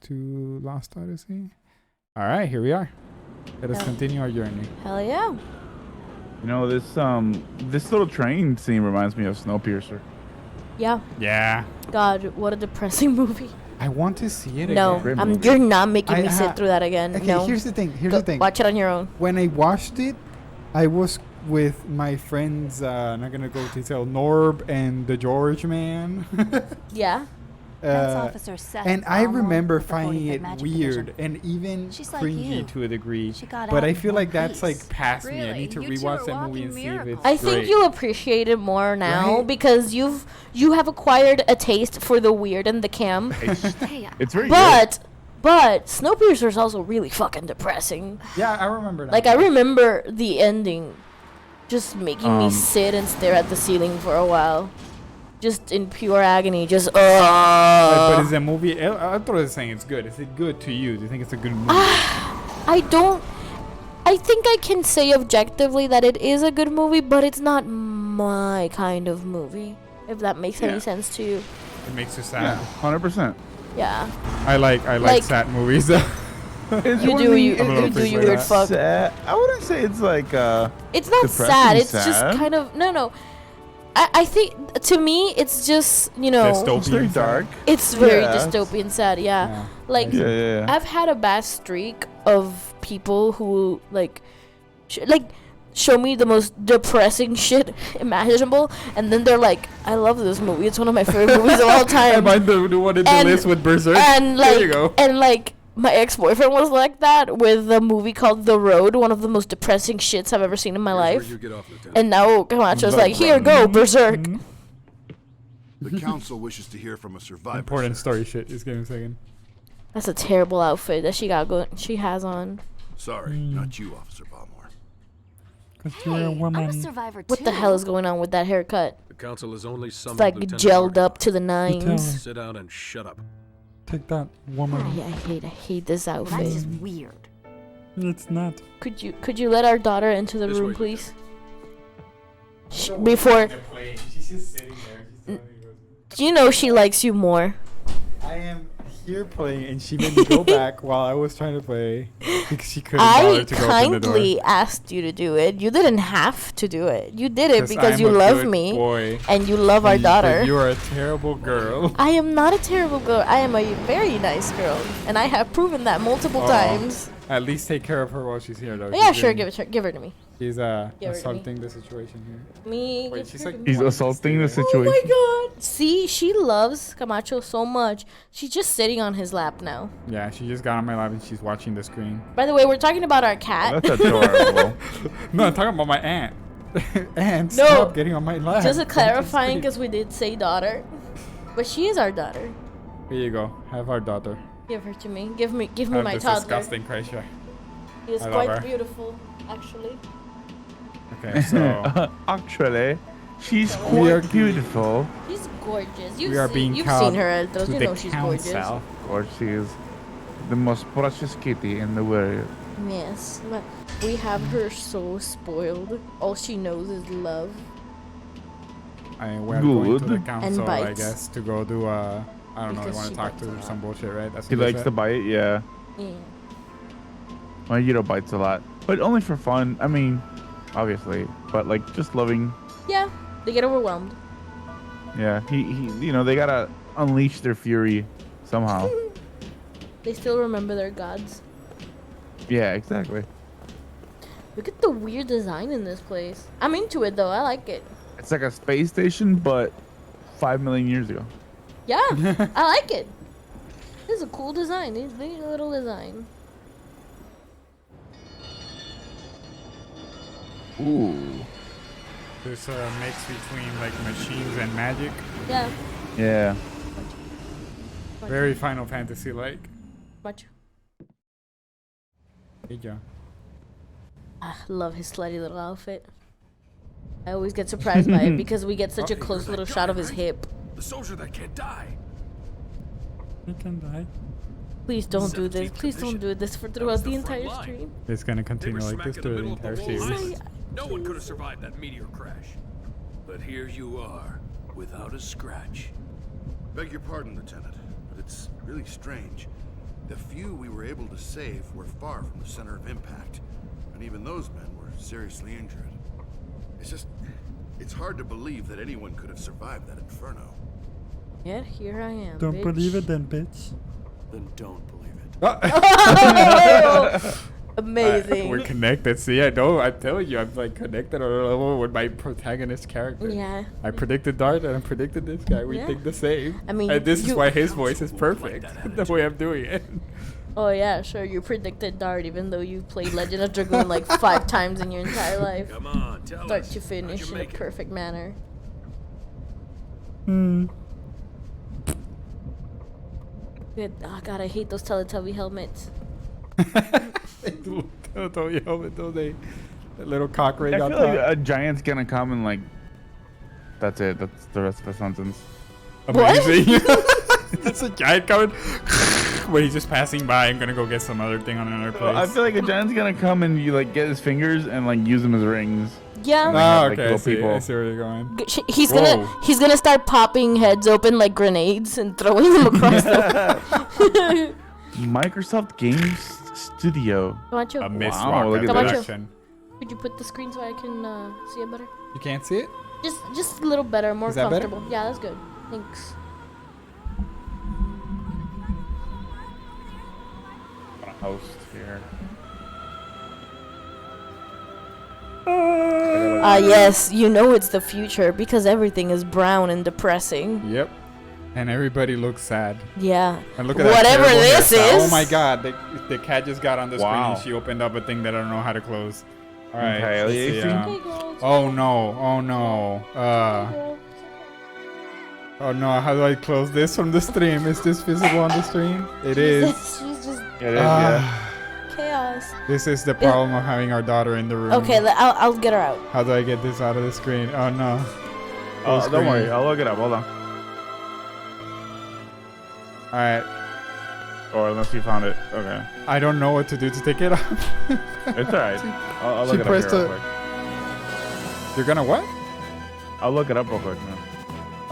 to Lost Odyssey. All right, here we are. Let us continue our journey. Hell yeah. You know, this little train scene reminds me of Snowpiercer. Yeah. Yeah. God, what a depressing movie. I want to see it No, again. you're not making me sit through that again. Okay, no. here's the thing. Watch it on your own. When I watched it, I was with my friends, not going to go detail, Norb and the George man. Yeah. Officer Seth and I Almond remember with the finding 45th it Magic weird Division. and even She's like cringy you. to a degree. She got But out I in feel one like that's piece. like past me. I need to Really? You two rewatch are that movie and walking see if it's miracles. I great. think you appreciate it more now Right? because you have acquired a taste for the weird and the camp. It's very But Snowpiercer is also really fucking depressing. Yeah, I remember that. Like I remember the ending just making me sit and stare at the ceiling for a while. Just in pure agony, just But is the movie? I thought I was saying it's good. Is it good to you? Do you think it's a good movie? I think I can say objectively that it is a good movie, but it's not my kind of movie. If that makes any sense to you. It makes you Yeah, sad. 100%. Yeah. I like Like- sad movies. You do you weird fuck. Sad. I wouldn't say it's like It's not depressing sad. It's sad. just kind of no. I think to me it's just Dystopian. it's very dark. it's very Yeah. dystopian sad. Yeah. Like Yeah. I've had a bad streak of people who show me the most depressing shit imaginable, and then they're like, "I love this movie. It's one of my favorite movies of all time." I might the one in the And- list with Berserk. And like, there you go. and like, my ex-boyfriend was like that with a movie called The Road, one of the most depressing shits I've ever seen in my life. And now Camacho's like, "Here, go Berserk." The council wishes to hear from a survivor. Important sir. story shit. Just give me a second. That's a terrible outfit that she has on. Sorry, not you, Officer Balmore. Hey, I'm a survivor What the too. hell is going on with that haircut? The council is only It's summoned like Lieutenant gelled Markov. up to the nines. Sit down and shut up. Take that, woman. I hate this That's outfit. just weird. It's not. Could you let our daughter into the This room, way, please? Before She's just sitting there. you know she likes you more. I am here playing, and she made me go back while I was trying to play because she couldn't I bother to go open the door. kindly asked you to do it. You didn't have to do it. You did it 'Cause because I'm you a love good me boy, and you love our and but daughter. You are a terrible girl. I am not a terrible girl. I am a very nice girl, and I have proven that multiple times. At least take care of her while she's here, though. Yeah, She's sure. been- Give her to me. She's Give her to me. assaulting the situation here. Me. Wait, give she's her like- to me. He's assaulting the situation. Oh my god! See, she loves Camacho so much. She's just sitting on his lap now. Yeah, she just got on my lap and she's watching the screen. By the way, we're talking about our cat. That's adorable. No, I'm talking about my aunt. Aunt, No. stop getting on my lap. Just I'm clarifying kidding. because we did say daughter, but she is our daughter. Here you go. Have our daughter. Give her to me. Give me Have my this toddler. disgusting creature. He is I love quite her. beautiful, actually. Okay, so Actually, she's We are quite beautiful. She's gorgeous. we are being You've called seen her, Eltros. to You the know she's gorgeous. council. Of course, she is the most precious kitty in the world. Yes, but we have her so spoiled. All she knows is love. We're going to the Good. council, I bites. guess, to go do I don't know, they Because want she to talk bites a to lot. some bullshit, right? That's He what they likes said? to bite, yeah. Yeah. Well, bites a lot, but only for fun. I mean, obviously, but like just loving. Yeah, they get overwhelmed. Yeah, he they gotta unleash their fury somehow. They still remember their gods. Yeah, exactly. Look at the weird design in this place. I'm into it though. I like it. It's like a space station, but 5 million years ago. Yeah, I like it. This is a cool design. It's a neat little design. Ooh. This mix between like machines and magic. Yeah, Yeah. Very Final Fantasy like. much. Hey, John. I love his slutty little outfit. I always get surprised by it because we get such a close little shot of his hip. The soldier that can't die. He can die. Please don't do this. 17th Please don't division. do this for That throughout was the the front entire line. stream. It's gonna They continue were like smack this in the through the middle of the entire whole series. line. No one could have survived that meteor crash. But here you are, without a scratch. Beg your pardon, Lieutenant, but it's really strange. The few we were able to save were far from the center of impact, and even those men were seriously injured. It's hard to believe that anyone could have survived that inferno. Yet here I am. Don't bitch. believe it then, bitch. Then don't believe it. Amazing. We're connected. See, I know. I tell you, I'm like connected on a level with my protagonist character. Yeah. I predicted Dart and I predicted this guy. We Yeah. think the same. I mean, and this is you- why his voice is perfect. The way I'm doing it. Oh yeah, sure. You predicted Dart, even though you played Legend of Dragoon like 5 times in your entire life. Come on, tell Start us. to finish How'd you in a make it? perfect manner. Good. Oh god, I hate those Teletubby helmets. Teletubby helmet, don't they? That little cock ring I on feel top. like a giant's gonna come and like. That's it. That's the rest of the sentence. Amazing. It's a giant coming. But he's just passing by. I'm gonna go get some other thing on another place. I feel like a giant's gonna come and you like get his fingers and like use them as rings. Yeah. have, Oh, like, okay. I little see, people. I see where you're going. He's gonna start popping heads open like grenades and throwing them across the. Microsoft Games Studio. Come on, Joe. A mist Wow, walk look at at that. direction. Could you put the screen so I can see it better? You can't see it? Just a little better, more Is that better? comfortable. Yeah, that's good. Thanks. Host here. Yes, you know it's the future because everything is brown and depressing. Yep. And everybody looks sad. Yeah. And look at Whatever that terrible this hairstyle. is. Oh my god, the cat just got on the Wow. screen. She opened up a thing that I don't know how to close. All right. Okay, let's see, Aliasing? Okay, girl, it's oh no! Oh no! girl. Oh no! How do I close this from the stream? Is this visible on the stream? It is. She's just Yeah, it is, yeah. chaos. This is the problem of having our daughter in the room. Okay, I'll get her out. How do I get this out of the screen? Oh no! Oh, Full don't worry. screen. I'll look it up. Hold on. All right. Or unless you found it. Okay. I don't know what to do to take it off. It's alright. I'll She look it up pressed here real a- quick. You're gonna what? I'll look it up real quick. Man.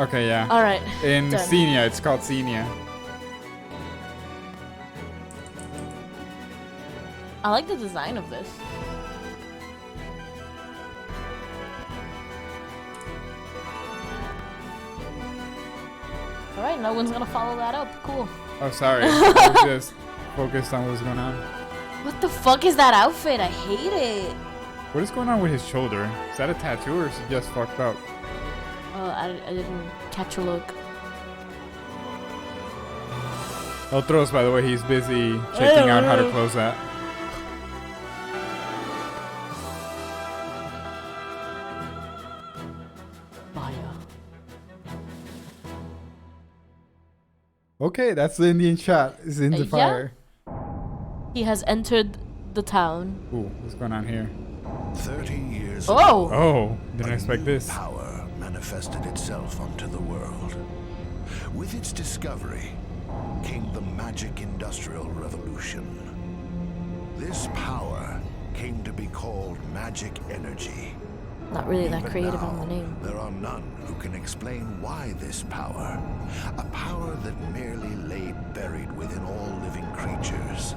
Okay, yeah. All right. In done. Xenia, it's called Xenia. I like the design of this. All right, no one's gonna follow that up. Cool. Oh, sorry. I was just focused on what's going on. What the fuck is that outfit? I hate it. What is going on with his shoulder? Is that a tattoo or is he just fucked up? I didn't catch a look. Otros, by the way, he's busy checking out how to close that. Fire. Okay, that's the Indian shot. It's in the Yeah. fire. He has entered the town. Ooh, what's going on here? 30 years Oh! ago, Oh, didn't a expect new this. power manifested itself onto the world. With its discovery came the magic industrial revolution. This power came to be called magic energy. Not really that Even creative now, on the name. there are none who can explain why this power, a power that merely lay buried within all living creatures,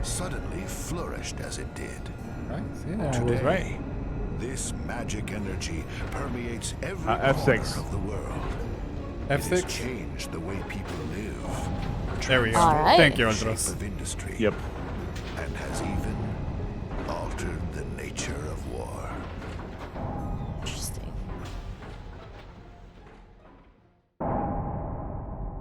suddenly flourished as it did. Right? See, I was Today, right. this magic energy permeates every F6. corner of the world. It has F6. changed the way people live. There we go. All right. Thank you, transformed the Andros. shape of industry. Yep. And has even altered the nature of war. Interesting.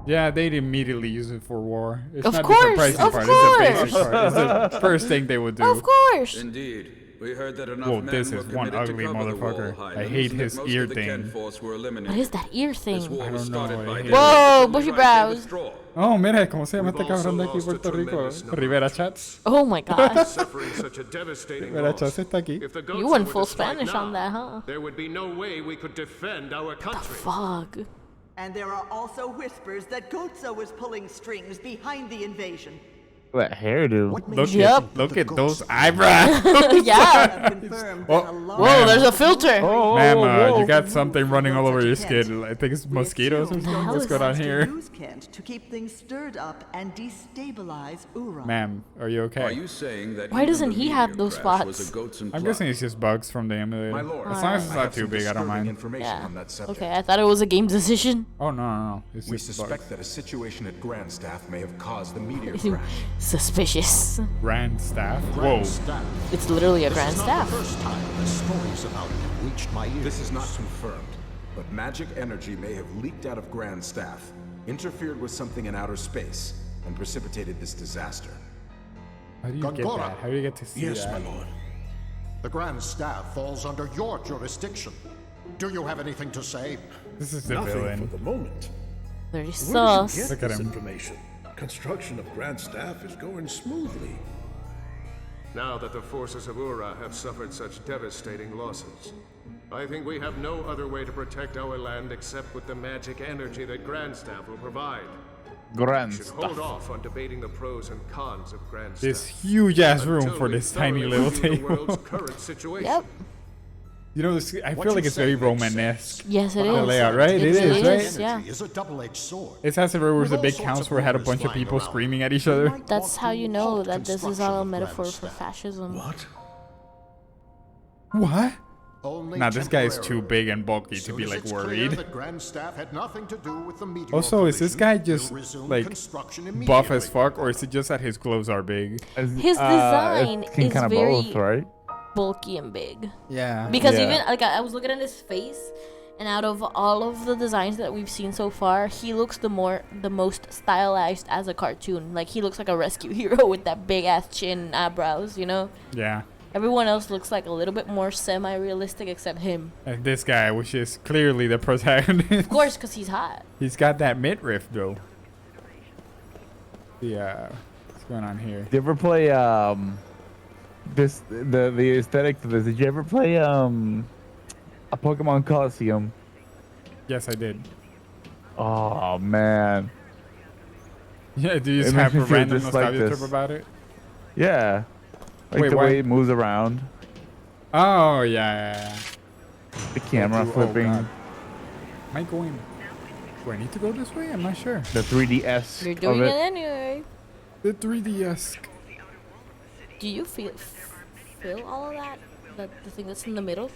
Yeah, they'd immediately use it for war. It's Of not course, the surprising of part. It's the basic course. part. It's the first thing they would do. Of course. Indeed. We heard that enough Whoa, men this were is one committed to ugly cover the motherfucker. wall I highlands hate and that his most ear of the thing. Ken force were What eliminated. is that ear This thing? war I was don't know, started I by hate him. it. Whoa, Only bushy right brows. to withdraw. Oh, mira, ¿cómo se llama este We've also cabrón de aquí, lost a Puerto Rico? tremendous number Rivera of Chats. Oh my god. Suffering such a devastating Rivera loss. Chats está aquí. If the goats You went were full to strike Spanish now, on that, huh? there would be no way we could defend our country. Fuck. And there are also whispers that Goatso is pulling strings behind the invasion. That hairdo. Look at those eyebrows. Yeah. Confirmed Oh, that a large Whoa, there's a filter. Oh, Ma'am, whoa. you got something running all over your skin. I think it's mosquitoes or something. What's going on here? Use Kent to keep things stirred up and destabilize Ura. Ma'am, are you Are okay? you saying that Why even doesn't the he have meteor those crash was spots? a goats and I'm guessing it's just bugs from the emulator. My lord, As long as it's I not have too some big, I don't disturbing mind. information Yeah. on that subject. Okay, I thought it was a game decision. Oh, no. It's We just suspect bugs. that a situation at Grandstaff may have caused the meteor crash. Suspicious. Grand staff? Whoa. It's literally a grand staff. First time the stories about it have reached my ears. This is not confirmed, but magic energy may have leaked out of Grandstaff, interfered with something in outer space, and precipitated this disaster. How do you get Gongora. that? How do you get to see Yes, that? my lord. The Grand Staff falls under your jurisdiction. Do you have anything to say? This is the Nothing villain. for the moment. Very Where did sus. you get Look at this him. information? Construction of Grand Staff is going smoothly. Now that the forces of Ura have suffered such devastating losses, I think we have no other way to protect our land except with the magic energy that Grandstaff will provide. Grand We should hold stuff. off on debating the pros and cons of Grandstaff. This huge ass room until for we this tiny thoroughly little review the table. world's current situation. Yep. You know, this, I What feel like you it's say very makes Romanesque. Yes, it The is. layout, right? It is, really right? is, yeah. Energy is a double-edged sword. It's as if there was a With all big sorts council of where it had a rumors bunch of flying people around. screaming at each other. Might That's want how to you know halt that this is construction all a of metaphor Grand for Staff. fascism. What? What? Only Nah, this guy is too temporarily. big and bulky to Soon be as like it's clear worried. that Grand Staff had nothing to do with the meteor Also, is this collision, guy just we'll resume like construction buff as immediately. fuck, or is it just that his clothes are big? His design it's is kinda very both, right? bulky and big. Yeah. Because Yeah. even like I was looking at his face, and out of all of the designs that we've seen so far, he looks the most stylized as a cartoon. Like he looks like a rescue hero with that big ass chin and eyebrows, you know? Yeah. Everyone else looks like a little bit more semi-realistic except him. And this guy, which is clearly the protagonist. Of course, because he's hot. He's got that midriff though. Yeah. What's going on here? Did you ever play the aesthetic to this? Did you ever play a Pokemon Coliseum? Yes, I did. Oh man. Yeah, do you just It have makes a me feel random just like nostalgia this. trip about it? Yeah. Like Wait, the why- way it moves around, Oh, yeah. the camera Oh, flipping, God. Am I going... Do I need to go this way? I'm not sure. the 3DS You're of doing it it. anyway. The 3DS. Do you feel all of that? The thing that's in the middle?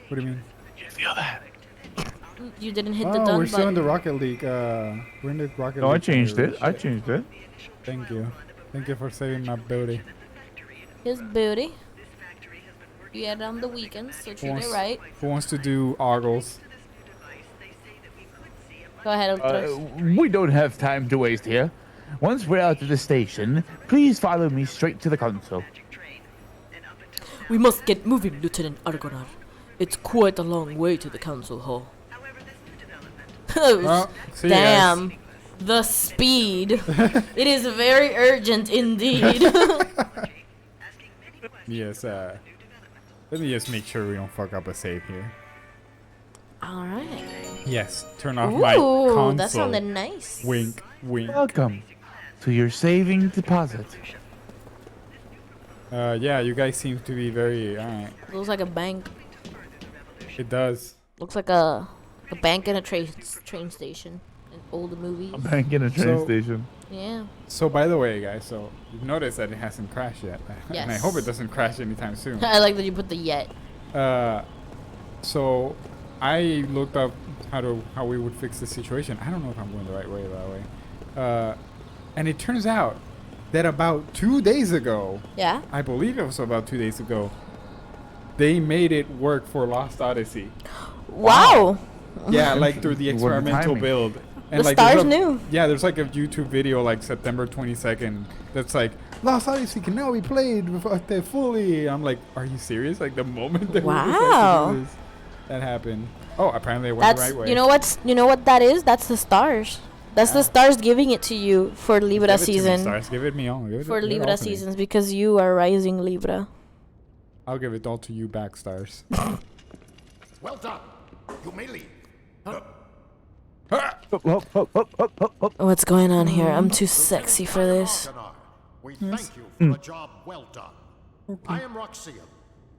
What do you mean? Feel that? You didn't hit the Oh, done we're still in the button. Rocket League. We're in the Rocket No, I League. changed it. universe. I changed it. Thank you. Thank you for saving my booty. His booty. You had it on the weekends, so treat it right. Who wants to do ogles? Go ahead, Ultras. We don't have time to waste here. Once we're out of the station, please follow me straight to the console. We must get moving, Lieutenant Argonar. It's quite a long way to the council hall. Well, see you guys. Damn. The speed. It is very urgent indeed. Yes, let me just make sure we don't fuck up a save here. Alright. Yes, turn off my Ooh, console. that sounded nice. Wink, wink. Welcome to your saving deposit. Yeah, you guys seem to be very, alright. Looks like a bank. It does. Looks like a bank and a train station. In old movies. A bank in a train So- station. Yeah. So, by the way, guys, so you've noticed that it hasn't crashed yet. And I Yes. hope it doesn't crash anytime soon. I like that you put the yet. So I looked up how we would fix the situation. I don't know if I'm going the right way, by the way. And it turns out that about 2 days ago, Yeah? I believe it was about 2 days ago, they made it work for Lost Odyssey. Wow. Yeah, like through the What the experimental timing? build. The like, stars there's a- knew. Yeah, there's like a YouTube video like September 22nd that's like Lost Odyssey can now be played fully. I'm like, are you serious? Like the moment that we decided Wow. to do this, that happened. Oh, apparently it went That's the right way. you know what that is? That's the stars. That's the stars giving it to you for Libra Give it to me, season. stars. Give it me all. Give it For give it all Libra to me. seasons because you are rising Libra. I'll give it all to you back, stars. Well done. You may leave. What's going on here? I'm too sexy for this. Argonar. We thank you for a job well done. I am Roxian,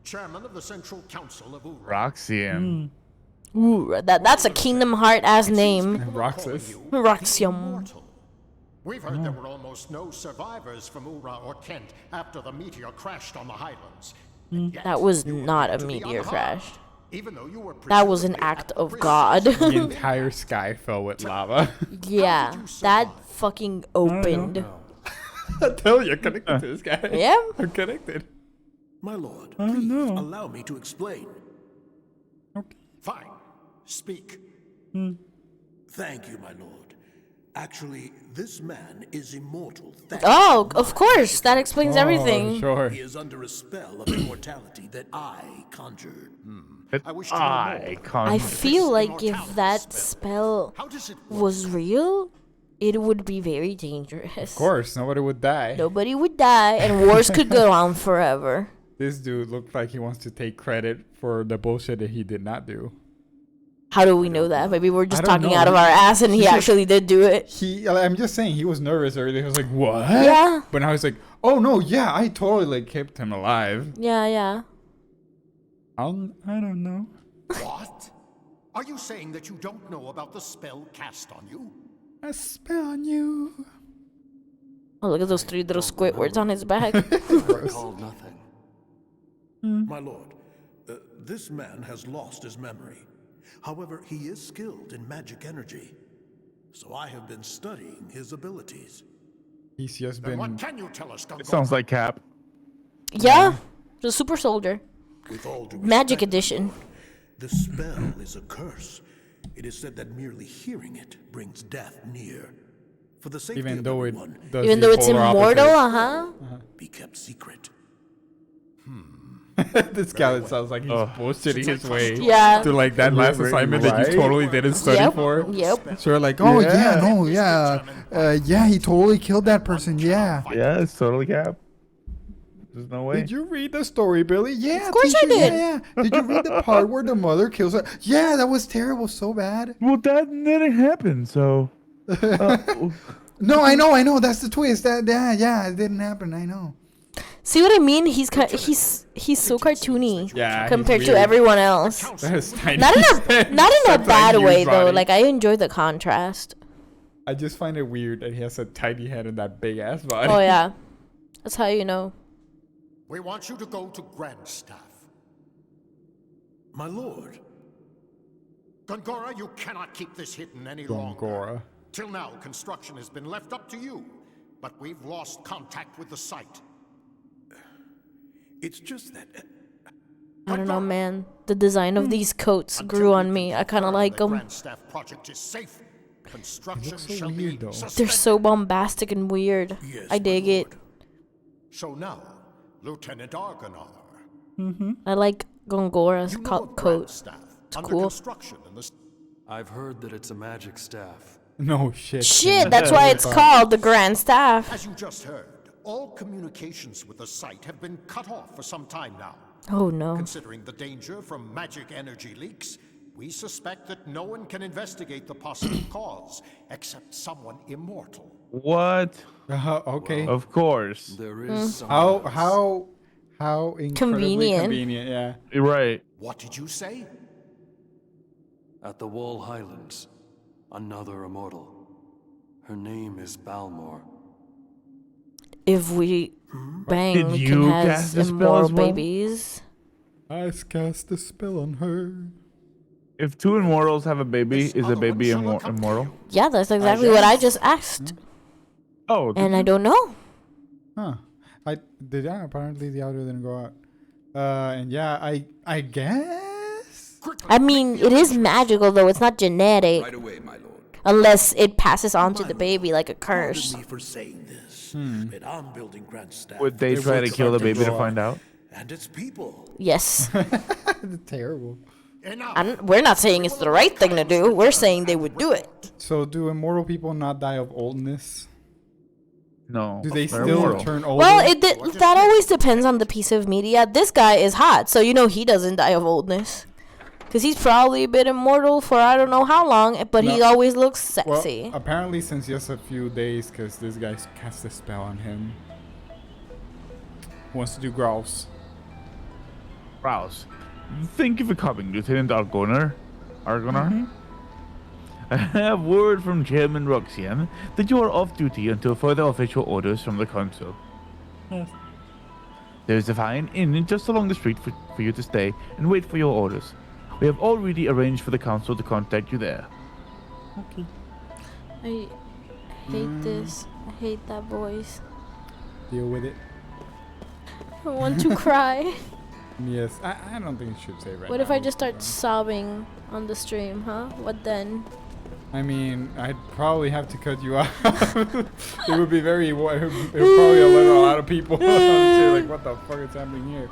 chairman of the Central Council of Ura. Roxian. Ooh, that's a Kingdom Heart ass name. Roxas. Roxium. We've heard there were almost no survivors from Ura or Kent after the meteor crashed on the Highlands. That was not a meteor crash. Even though you were That was an act of God. The entire sky fell with lava. Yeah, that fucking opened. I tell you, connected to this guy. Yeah. I'm connected. My lord, please allow me to explain. Fine. Speak. Thank you, my lord. Actually, this man is immortal. Oh, of course. That explains everything. Sure. He is under a spell of immortality that I conjured. I feel like if that spell was real, it would be very dangerous. Of course, nobody would die. Nobody would die, and wars could go on forever. This dude looked like he wants to take credit for the bullshit that he did not do. How do we know that? Maybe we're just I don't talking know. out of our ass, and he actually did do it. I'm just saying, he was nervous earlier. He was like, what? Yeah. But now he's like, oh no, yeah, I totally like kept him alive. Yeah. I don't know. What? Are you saying that you don't know about the spell cast on you? A spell on you. Oh, look at those 3 little Squidwards on his back. I recall nothing. My lord, this man has lost his memory. However, he is skilled in magic energy. So I have been studying his abilities. He's just Then been... what can you tell us, It sounds like Cap. Yeah, the super soldier. With all due Magic respect, edition. the spell is a curse. It is said that merely hearing it brings death near. For the safety Even of though it everyone, does Even the though it's polar immortal, opposite. be kept secret. This guy sounds like he's bullshitting his way Yeah. to like that last assignment that you totally didn't study for. Yep. So you're like, oh yeah, he totally killed that person. Yeah. Yeah, it's totally Cap. There's no way. Did you read the story, Billy? Yeah. Of course I teacher, did. Yeah. Did you read the part where the mother kills her? Yeah, that was terrible, so bad. Well, that didn't happen, so... No, I know. That's the twist. It didn't happen. I know. See what I mean? He's so cartoony. Yeah. Compared he's to weird. everyone else. That is tiny. Not in a bad huge way though. body. Like I enjoy the contrast. I just find it weird that he has a tiny head and that big ass body. Oh yeah, that's how you know. We want you to go to Grandstaff. My lord, Gongora, you cannot keep this hidden any longer. Gongora. Till now, construction has been left up to you, but we've lost contact with the site. it's just that... I don't know, man. The design of these coats grew on me. I kind of like The them. Grandstaff project is safe. Construction looks so shall weird, be though. They're suspended. so bombastic and weird. Yes, I dig my it. lord. So now, Lieutenant Argonar, I like Gongora's you know of coat. Grandstaff It's under cool. construction in the I've heard that it's a magic staff. No shit. Shit, that's why it's called the Grand Staff. As you just heard, all communications with the site have been cut off for some time now. Oh no. Considering the danger from magic energy leaks, we suspect that no one can investigate the possible cause except someone immortal. What? Okay. Of course. There is some How incredibly Convenient. convenient. Yeah. You're right. What did you say? at the Wall Highlands, another immortal. Her name is Balmor. If we bang, Did we you can have cast the spell immoral as well? babies. I cast a spell on her. If two immortals have a baby, This is a other baby one shall come to immortal? you. Yeah, that's exactly what I just asked. Oh, And I don't know. Huh. Apparently the audio didn't go out. And yeah, I guess. I mean, it is magical though. It's not genetic. Right away, my lord. Unless it passes on to the baby like a curse. Pardon me for saying this, but I'm building Grand Staff. would they It try to would kill the start to baby to grow find up. out? And its people. Yes. Terrible. Enough. We're not saying it's the right thing to do. We're saying they would do it. So do immortal people not die of oldness? No. Do they they're still immortal. turn older? Well, that always depends on the piece of media. This guy is hot, so you know he doesn't die of oldness. Because he's probably been immortal for I don't know how long, but he No. always looks Well, sexy. apparently since just a few days, because this guy's cast a spell on him. Who wants to do growls? Rouse. Thank you for coming, Lieutenant Argoner. Argoner? I have word from Chairman Roxian that you are off duty until further official orders from the Council. Yes. There's a fine inn just along the street for you to stay and wait for your orders. We have already arranged for the Council to contact you there. Okay. I hate this. I hate that voice. Deal with it. I want to cry. Yes, I don't think it should say right What now. if I just start sobbing on the stream, huh? What then? I mean, I'd probably have to cut you off. It would be very. It would probably alert a lot of people. Like, what the fuck is happening here?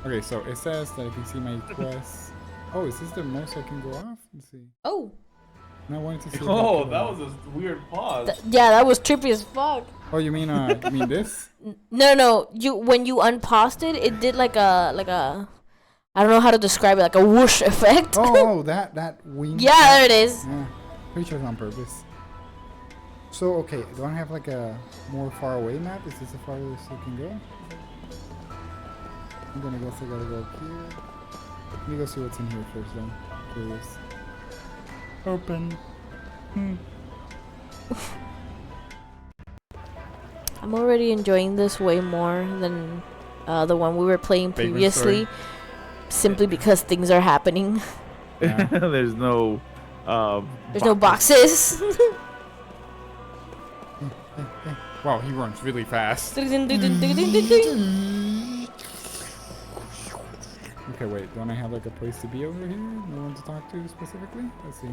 Okay, so it says that I can see my quests. Oh, is this the most I can go off? Let's see. Oh. And I wanted to see. Oh, that was a weird pause. Yeah, that was trippy as fuck. Oh, you mean this? No. When you unpaused it, it did like a I don't know how to describe it, like a whoosh effect. Oh, that wing. Yeah, there it is. Yeah, pretty sure it's on purpose. So okay, do I have like a more far away map? Is this the farthest you can go? I'm gonna guess I gotta go up here. Let me go see what's in here first then. Curious. Open. I'm already enjoying this way more than the one we were playing Vagrant previously, simply because things are happening. Yeah. There's no There's no boxes. Wow, he runs really fast. Okay, wait. Don't I have like a place to be over here? No one to talk to specifically? Let's see.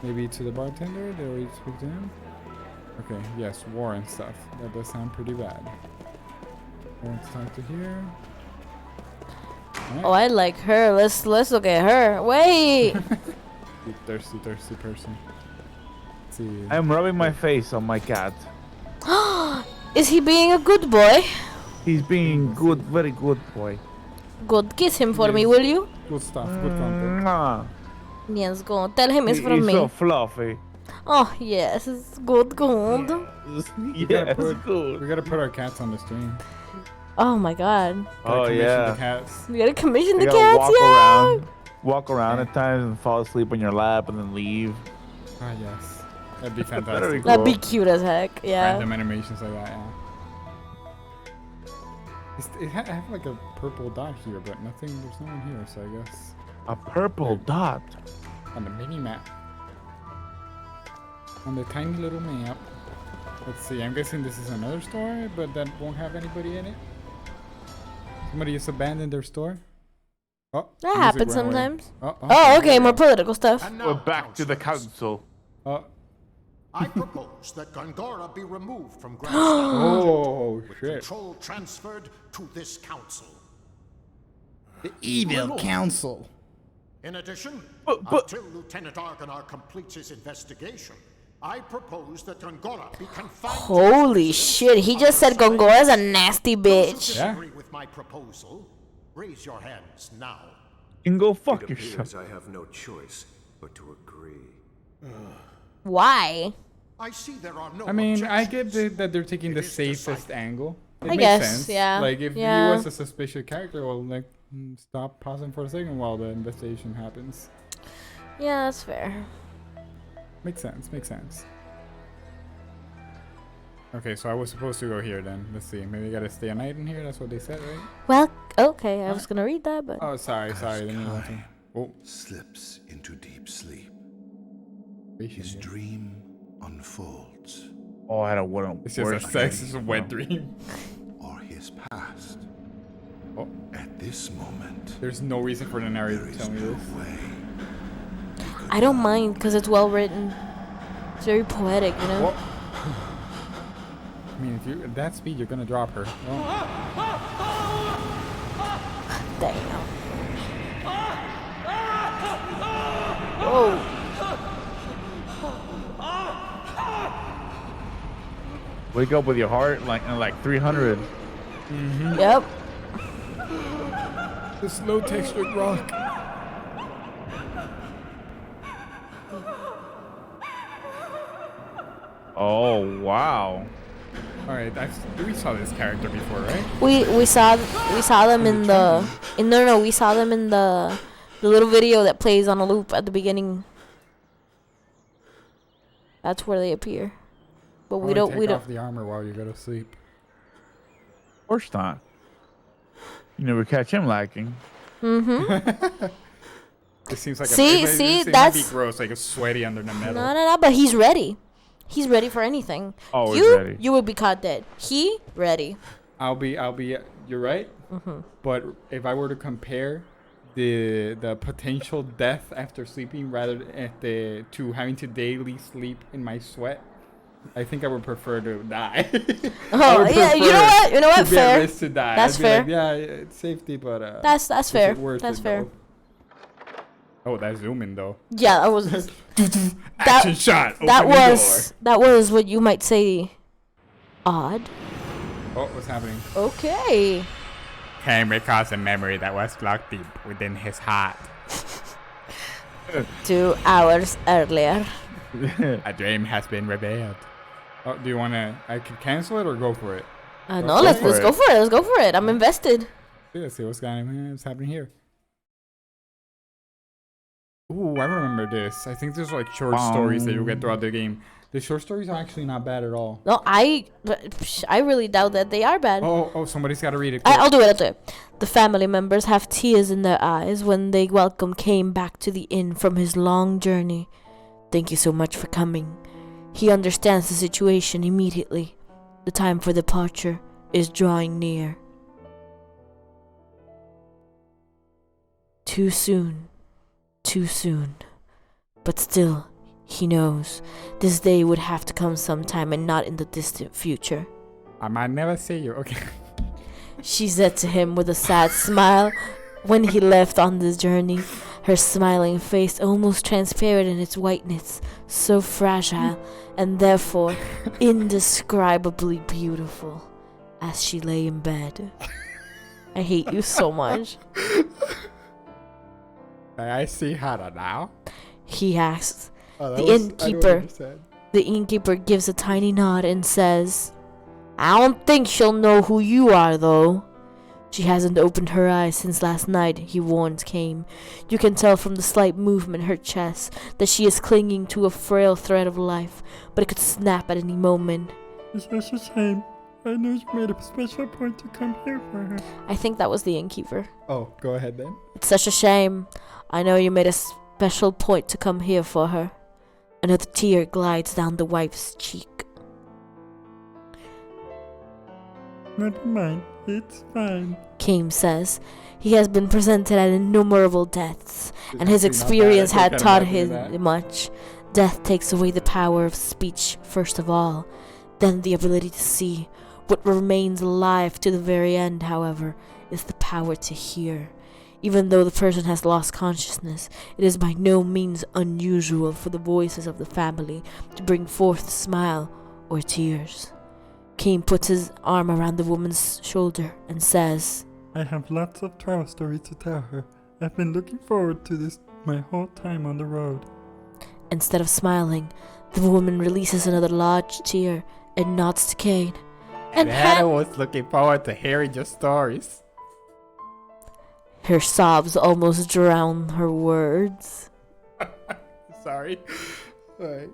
Maybe to the bartender? They already speak to him? Okay, yes, war and stuff. That does sound pretty bad. I want to talk to here. Right. Oh, I like her. Let's look at her. Wait. You thirsty person. Let's see. I'm rubbing my face on my cat. Is he being a good boy? He's being good, very good boy. Good. Kiss him for me, will you? Good stuff. Good content. Mwah. Yes, go. Tell him it's from He's me. so fluffy. Oh, yes. It's good. Yes, good. We gotta put our cats on the stream. Oh, my God. Oh, Commission yeah. The cats. We gotta commission the You gotta cats, yeah. walk around at times and fall asleep on your lap and then leave. Ah, yes. That'd be That'd fantastic. be That'd be cute as heck, yeah. Random animations like that, yeah. I have like a purple dot here, but nothing. There's no one here, so I guess A purple dot. on the mini map, on the tiny little map. Let's see. I'm guessing this is another store, but that won't have anybody in it. Somebody just abandoned their store. Oh, That music happens went away. sometimes. Oh, Okay, more political stuff. And now, We're back to the councillors, council. I propose that Gongora be removed from Grand Stand Oh with shit! control transferred to this council. The evil council. In addition, But- until Lieutenant Argonar completes his investigation, I propose that Gongora be confined. Holy shit, he just said Gongora's a nasty Those who bitch. Yeah. disagree with my proposal, raise your hands now. You can go fuck It yourself. appears I have no choice but to agree. Why? I see there are no I mean, I objections. get that they're taking the It is safest decided. angle. It I makes guess, sense. yeah, Like if yeah. he was a suspicious character, well, like stop pausing for a second while the investigation happens. Yeah, that's fair. Makes sense. Makes sense. Okay, so I was supposed to go here then. Let's see. Maybe I gotta stay a night in here. That's what they said, right? Well, okay, I was gonna read that, but Oh, sorry. Didn't mean to. Oh, Slips into deep sleep. patient His here. dream unfolds, Oh, I had a one. It's just a sex. It's a wet dream. or his past. Oh, At this moment, there's no reason for the narrator there to is tell me no this. way. I don't mind because it's well written. It's very poetic, you know. Whoa. I mean, if you at that speed, you're gonna drop her. Oh. Damn. Oh, Wake up with your heart like 300. yep. This low textured rock. Oh wow. All right, we saw this character before, right? We saw them in the we saw them in the little video that plays on a loop at the beginning. That's where they appear. But we don't take off the armor while you go to sleep. Of course not. You never catch him lacking. Mm-hmm. It seems like see, it might that's be gross, like a sweaty under the metal. No, but he's ready. He's ready for anything. Always ready. You would be caught dead. He ready. I'll be. You're right. Mm-hmm. But if I were to compare the potential death after sleeping to having to daily sleep in my sweat, I think I would prefer to die. Oh yeah, you know what? To fair. be at risk to die. That's I'd be fair. Like, yeah, it's safety, but that's fair. That's fair. Though? Oh, that's zooming though. Yeah, that was action shot. That was what you might say odd. Oh, what's happening? Okay. Came recalls a memory that was locked deep within his heart. 2 hours earlier. A dream has been revealed. Oh, do you wanna? I could cancel it or go for it? No, let's go for it. Let's go for it. I'm invested. Let's see what's happening here. Ooh, I remember this. I think there's like short stories that you get throughout the game. The short stories are actually not bad at all. No, I really doubt that they are bad. Oh, somebody's got to read it. I'll do it. The family members have tears in their eyes when they welcome came back to the inn from his long journey. Thank you so much for coming. He understands the situation immediately. The time for departure is drawing near. Too soon. But still, he knows this day would have to come sometime and not in the distant future. I might never see you, okay? She said to him with a sad smile when he left on this journey, her smiling face almost transparent in its whiteness, so fragile and therefore indescribably beautiful as she lay in bed. I hate you so much. May I see Hannah now? He asks. The innkeeper gives a tiny nod and says, I don't think she'll know who you are, though. She hasn't opened her eyes since last night, he warns Kame. You can tell from the slight movement in her chest that she is clinging to a frail thread of life, but it could snap at any moment. It's such a shame. I know you made a special point to come here for her. I think that was the innkeeper. Oh, go ahead then. It's such a shame. I know you made a special point to come here for her. Another tear glides down the wife's cheek. Never mind, it's fine. Kame says. He has been presented at innumerable deaths, and his experience had taught him much. Death takes away the power of speech, first of all, then the ability to see. What remains alive to the very end, however, is the power to hear. Even though the person has lost consciousness, it is by no means unusual for the voices of the family to bring forth a smile or tears. Kane puts his arm around the woman's shoulder and says, I have lots of travel stories to tell her. I've been looking forward to this my whole time on the road. Instead of smiling, the woman releases another large tear and nods to Kane. And Hannah was looking forward to hearing your stories. Her sobs almost drown her words. Sorry. Right.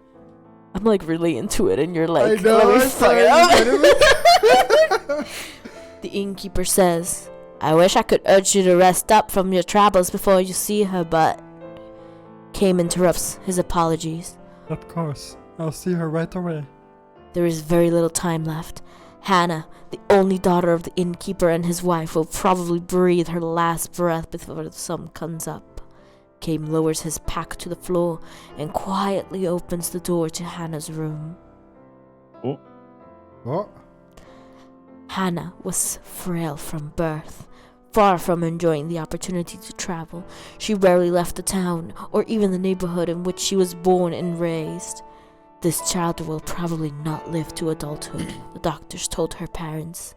I'm like really into it, and you're like, I know, let me fuck it up. The innkeeper says, I wish I could urge you to rest up from your travels before you see her, but... Kame interrupts his apologies. Of course. I'll see her right away. There is very little time left. Hannah, the only daughter of the innkeeper and his wife, will probably breathe her last breath before the sun comes up. Kame lowers his pack to the floor and quietly opens the door to Hannah's room. Oh. What? Hannah was frail from birth. Far from enjoying the opportunity to travel, she rarely left the town or even the neighborhood in which she was born and raised. This child will probably not live to adulthood, the doctors told her parents.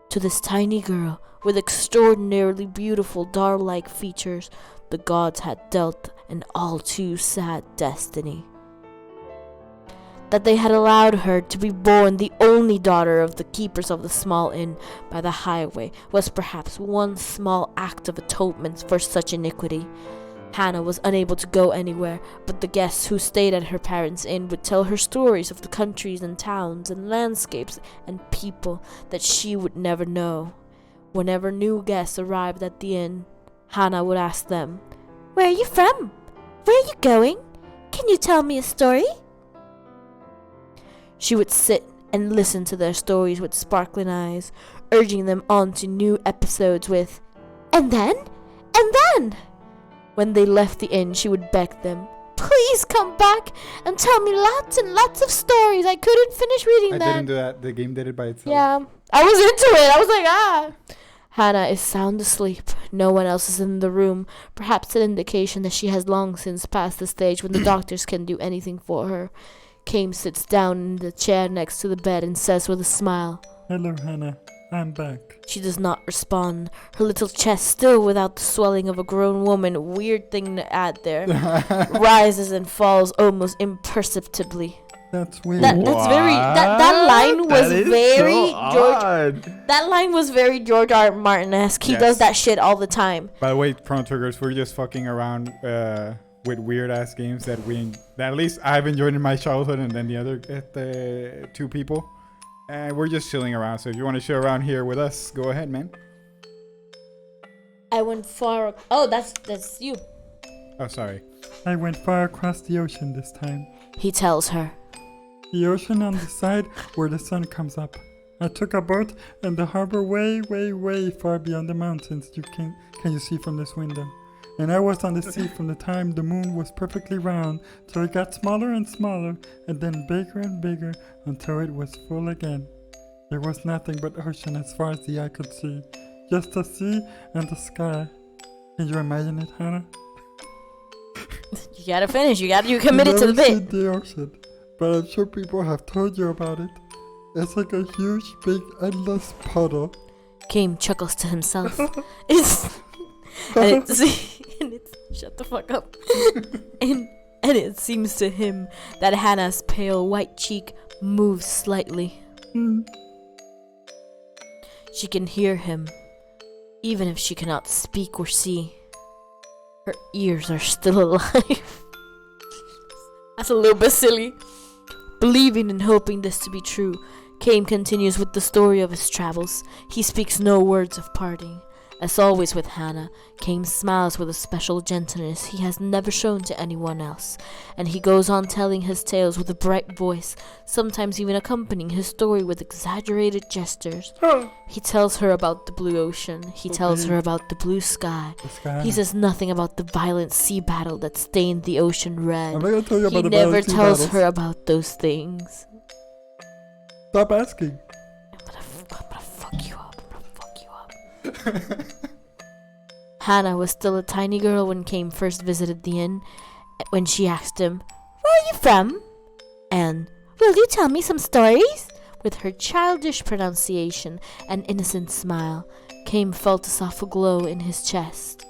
To this tiny girl, with extraordinarily beautiful doll-like features, the gods had dealt an all too sad destiny. that they had allowed her to be born the only daughter of the keepers of the small inn by the highway was perhaps one small act of atonement for such iniquity. Hannah was unable to go anywhere, but the guests who stayed at her parents' inn would tell her stories of the countries and towns and landscapes and people that she would never know. Whenever new guests arrived at the inn, Hannah would ask them, "Where are you from? Where are you going? Can you tell me a story?" She would sit and listen to their stories with sparkling eyes, urging them on to new episodes with, "And then? And then?" When they left the inn, she would beg them, "Please come back and tell me lots and lots of stories. I couldn't finish reading that." I didn't do that. The game did it by itself. Yeah, I was into it. I was like, ah. Hannah is sound asleep. No one else is in the room, perhaps an indication that she has long since passed the stage when the doctors can do anything for her. Kame sits down in the chair next to the bed and says with a smile, "Hello, Hannah. I'm back." She does not respond. Her little chest, still without the swelling of a grown woman, weird thing to add there, rises and falls almost imperceptibly. That's weird. That line was very George. That line was very George R. R. Martin-esque. He does that shit all the time. By the way, Chrono Triggers, we're just fucking around with weird ass games that at least I've enjoyed in my childhood, and then the other two people. And we're just chilling around. So if you want to chill around here with us, go ahead, man. I went far. Oh, that's you. Oh, sorry. I went far across the ocean this time. He tells her. The ocean on the side where the sun comes up. I took a boat and the harbor way, way, way far beyond the mountains can you see from this window. And I was on the sea from the time the moon was perfectly round till it got smaller and smaller and then bigger and bigger until it was full again. There was nothing but ocean as far as the eye could see. Just the sea and the sky. Can you imagine it, Hannah? You gotta finish. You committed to the bit. I've never seen the ocean, but I'm sure people have told you about it. It's like a huge, big, endless puddle. Kame chuckles to himself. Shut the fuck up. and it seems to him that Hannah's pale white cheek moves slightly. She can hear him, even if she cannot speak or see. Her ears are still alive. That's a little bit silly. Believing and hoping this to be true, Kame continues with the story of his travels. He speaks no words of parting. As always with Hannah, Kame smiles with a special gentleness he has never shown to anyone else, and he goes on telling his tales with a bright voice, sometimes even accompanying his story with exaggerated gestures. He tells her about the blue ocean. He tells her about the blue sky. He says nothing about the violent sea battle that stained the ocean red. I'm not gonna tell you about the never violent sea tells battles. her about those things. Stop asking. I'm gonna fuck you up. Hannah was still a tiny girl when Kame first visited the inn. When she asked him, "Where are you from?" and "Will you tell me some stories?" with her childish pronunciation and innocent smile, Kame felt a soft glow in his chest.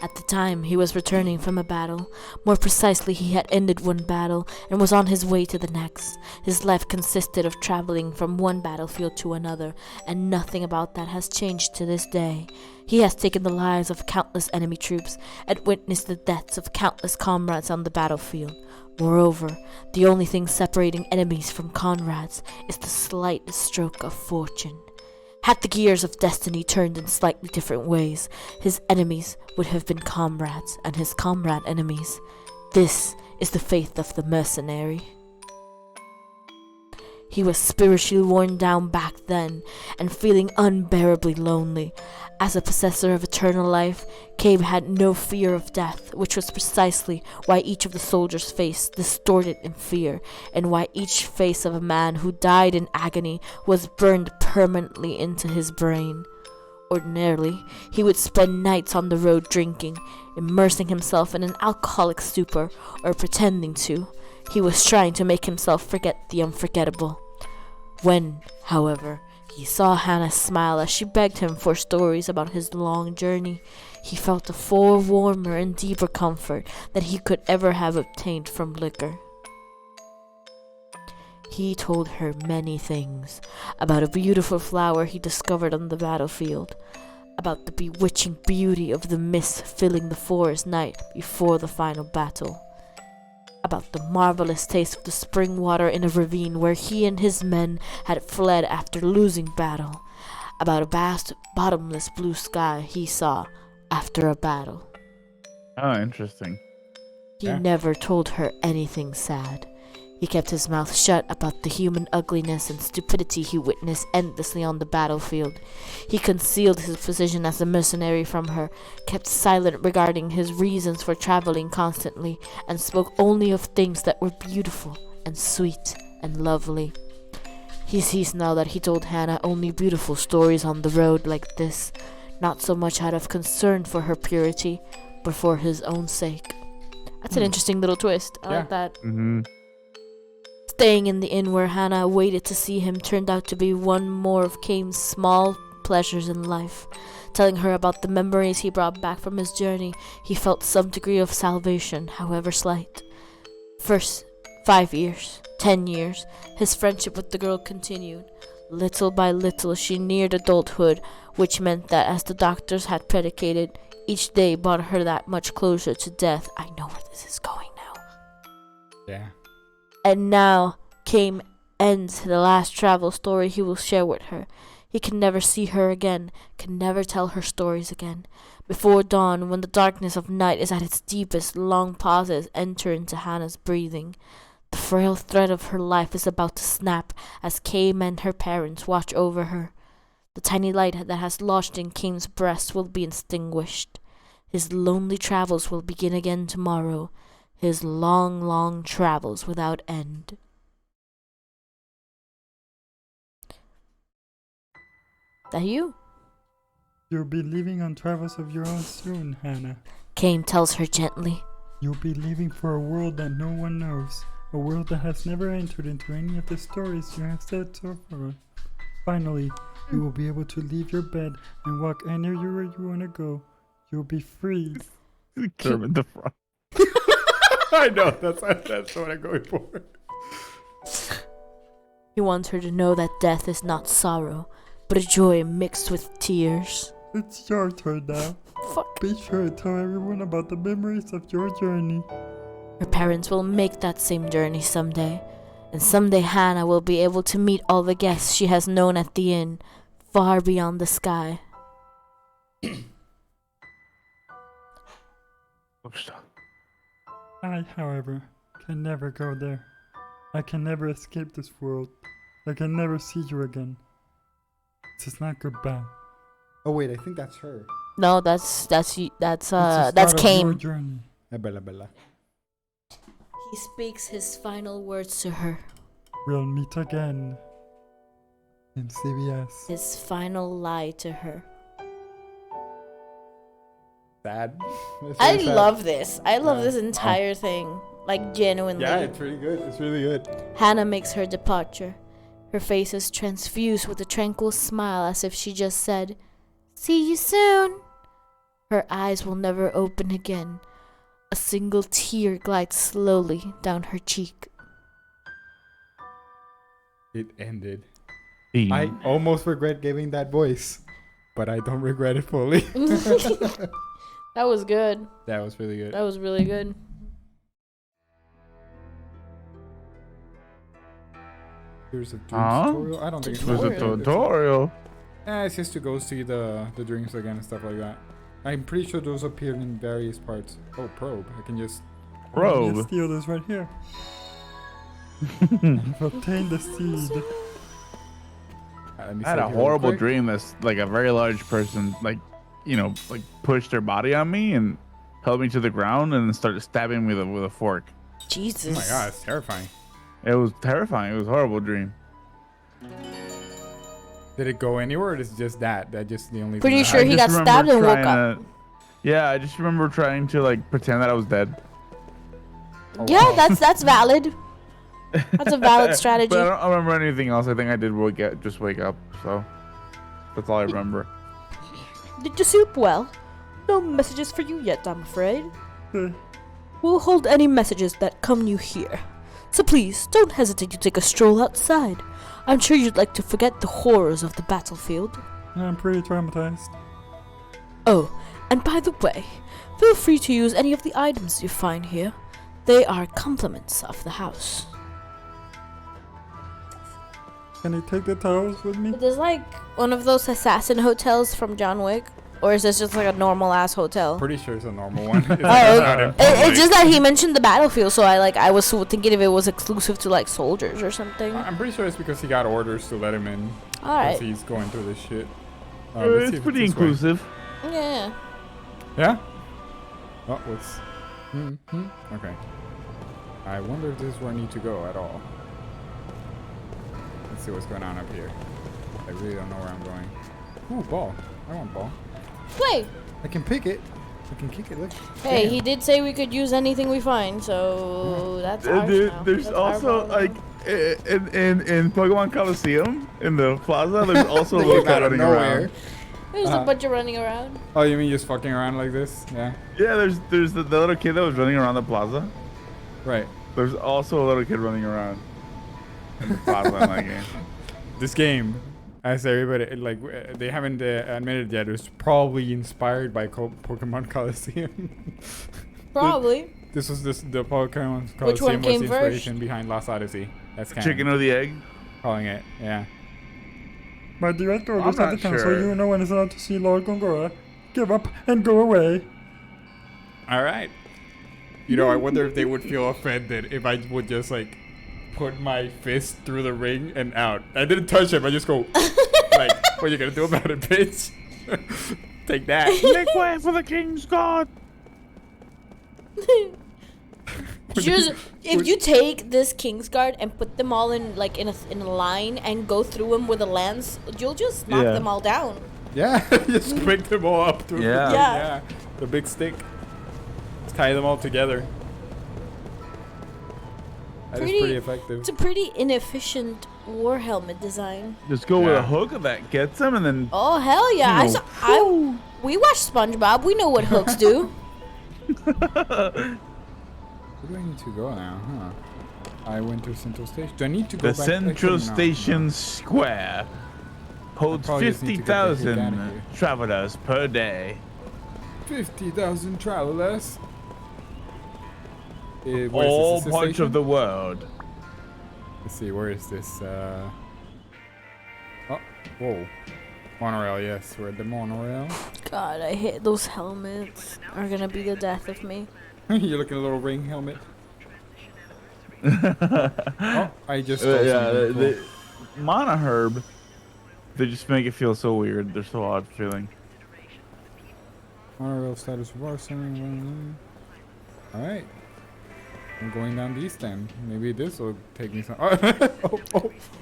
At the time, he was returning from a battle. More precisely, he had ended one battle and was on his way to the next. His life consisted of traveling from one battlefield to another, and nothing about that has changed to this day. He has taken the lives of countless enemy troops and witnessed the deaths of countless comrades on the battlefield. Moreover, the only thing separating enemies from comrades is the slightest stroke of fortune. Had the gears of destiny turned in slightly different ways, his enemies would have been comrades, and his comrade enemies. This is the faith of the mercenary. He was spiritually worn down back then, and feeling unbearably lonely. As a possessor of eternal life, Kame had no fear of death, which was precisely why each of the soldiers' face distorted in fear, and why each face of a man who died in agony was burned permanently into his brain. Ordinarily, he would spend nights on the road drinking, immersing himself in an alcoholic stupor, or pretending to. He was trying to make himself forget the unforgettable. When, however, he saw Hannah smile as she begged him for stories about his long journey, he felt a far warmer and deeper comfort than he could ever have obtained from liquor. He told her many things about a beautiful flower he discovered on the battlefield, about the bewitching beauty of the mist filling the forest night before the final battle, about the marvelous taste of the spring water in a ravine where he and his men had fled after losing battle, about a vast, bottomless blue sky he saw after a battle. Oh, interesting. He never told her anything sad. He kept his mouth shut about the human ugliness and stupidity he witnessed endlessly on the battlefield. He concealed his position as a mercenary from her, kept silent regarding his reasons for traveling constantly, and spoke only of things that were beautiful and sweet and lovely. He sees now that he told Hannah only beautiful stories on the road like this, not so much out of concern for her purity, but for his own sake. That's an interesting little twist. I like that. Mm-hmm. Staying in the inn where Hannah waited to see him turned out to be one more of Cain's small pleasures in life. Telling her about the memories he brought back from his journey, he felt some degree of salvation, however slight. First 5 years, 10 years, his friendship with the girl continued. Little by little she neared adulthood, which meant that, as the doctors had predicated, each day brought her that much closer to death. I know where this is going now. Yeah. And now came end to the last travel story he will share with her. He can never see her again, can never tell her stories again. Before dawn, when the darkness of night is at its deepest, long pauses enter into Hannah's breathing. The frail thread of her life is about to snap as Cain and her parents watch over her. The tiny light that has lodged in Cain's breast will be extinguished. His lonely travels will begin again tomorrow. His long, long travels without end. That you? You'll be leaving on travels of your own soon, Hannah. Cain tells her gently. You'll be leaving for a world that no one knows. A world that has never entered into any of the stories you have said so far. Finally, you will be able to leave your bed and walk anywhere you want to go. You'll be free. Kermit the Frog. I know, that's what I'm going for. He wants her to know that death is not sorrow, but a joy mixed with tears. It's your turn now. Fuck. Be sure to tell everyone about the memories of your journey. Her parents will make that same journey someday, and someday Hannah will be able to meet all the guests she has known at the inn, far beyond the sky. I, however, can never go there. I can never escape this world. I can never see you again. This is not goodbye. Oh wait, I think that's her. No, that's Cain. Bella. He speaks his final words to her. We'll meet again in CBS. His final lie to her. Sad. I love this. I love this entire thing. Like, genuinely. Yeah, it's really good. It's really good. Hannah makes her departure. Her face is transfused with a tranquil smile as if she just said, "See you soon." Her eyes will never open again. A single tear glides slowly down her cheek. It ended. I almost regret giving that voice, but I don't regret it fully. That was good. That was really good. That was really good. Here's a dream tutorial. I don't think it's a tutorial. It's just to go see the dreams again and stuff like that. I'm pretty sure those appear in various parts. Oh, probe. I can just... Probe? Let's steal this right here. Obtain the seed. I had a horrible dream that's like a very large person, like, you know, like pushed their body on me and held me to the ground and then started stabbing me with a fork. Jesus. Oh my god, it's terrifying. It was terrifying. It was a horrible dream. Did it go anywhere, or is it just that? That just the only Pretty thing sure he got stabbed and woke up. Yeah, I just remember trying to like pretend that I was dead. Oh, yeah, wow. that's valid. That's a valid strategy. But I don't remember anything else. I think I did just wake up. So that's all I remember. Did you sleep well? No messages for you yet, I'm afraid. We'll hold any messages that come you here. So please, don't hesitate to take a stroll outside. I'm sure you'd like to forget the horrors of the battlefield. I'm pretty traumatized. Oh, and by the way, feel free to use any of the items you find here. They are compliments of the house. Can you take the towels with me? Is this like one of those assassin hotels from John Wick? Or is this just like a normal ass hotel? Pretty sure it's a normal one. It's just that he mentioned the battlefield, so I was thinking if it was exclusive to like soldiers or something. I'm pretty sure it's because he got orders to let him in. Alright. He's going through this shit. It's pretty inclusive. Yeah. Yeah? Oh, what's... Okay. I wonder if this is where I need to go at all. Let's see what's going on up here. I really don't know where I'm going. Ooh, ball. I want ball. Wait. I can pick it. I can kick it. Look. Hey, Damn. he did say we could use anything we find, so that's ours now. There's That's also our ball like now. in Pokemon Coliseum in the plaza. There's also a little kid running around. There's a bunch of running around. Oh, you mean just fucking around like this? Yeah. Yeah, there's the little kid that was running around the plaza. Right. There's also a little kid running around in the plaza in that game. This game, as everybody like, they haven't admitted yet, was probably inspired by Pokemon Coliseum. Probably. This was the Pokemon Coliseum Which one was came the first? inspiration behind Lost Odyssey. That's kind Chicken or the egg? Calling it, yeah. My direct orders I'm at the not council, sure. you no one is allowed to see Lord Gongora. Give up and go away. All right. You know, I wonder if they would feel offended if I would just like put my fist through the ring and out. I didn't touch him. I just go like, "What are you gonna do about it, bitch? Take that." Make way for the king's god. If you take this Kingsguard and put them all in like in a line and go through them with a lance, you'll just knock them all down. Yeah, just pick them all up through Yeah. Yeah. the big stick. Just tie them all together. That is pretty effective. It's a pretty inefficient war helmet design. Just go with a hook that gets him, and then. Oh hell yeah! You know, We watched SpongeBob. We know what hooks do. Where do I need to go now, huh? I went to Central Station. Do I need to go The back? Central Actually, no, Station no. Square holds probably just need to get the heck outta 50,000 here. travelers per day. 50,000 travelers. All parts of the world. Let's see, where is this? Oh, whoa. Monorail, yes, we're at the monorail. God, I hate those helmets. Are gonna be the death of me. You're looking at a little ring helmet. Oh, I just stole something. the Monoherb, they just make it feel so weird. They're so odd feeling. Monorail status bar center. Alright. I'm going down these then. Maybe this will take me some.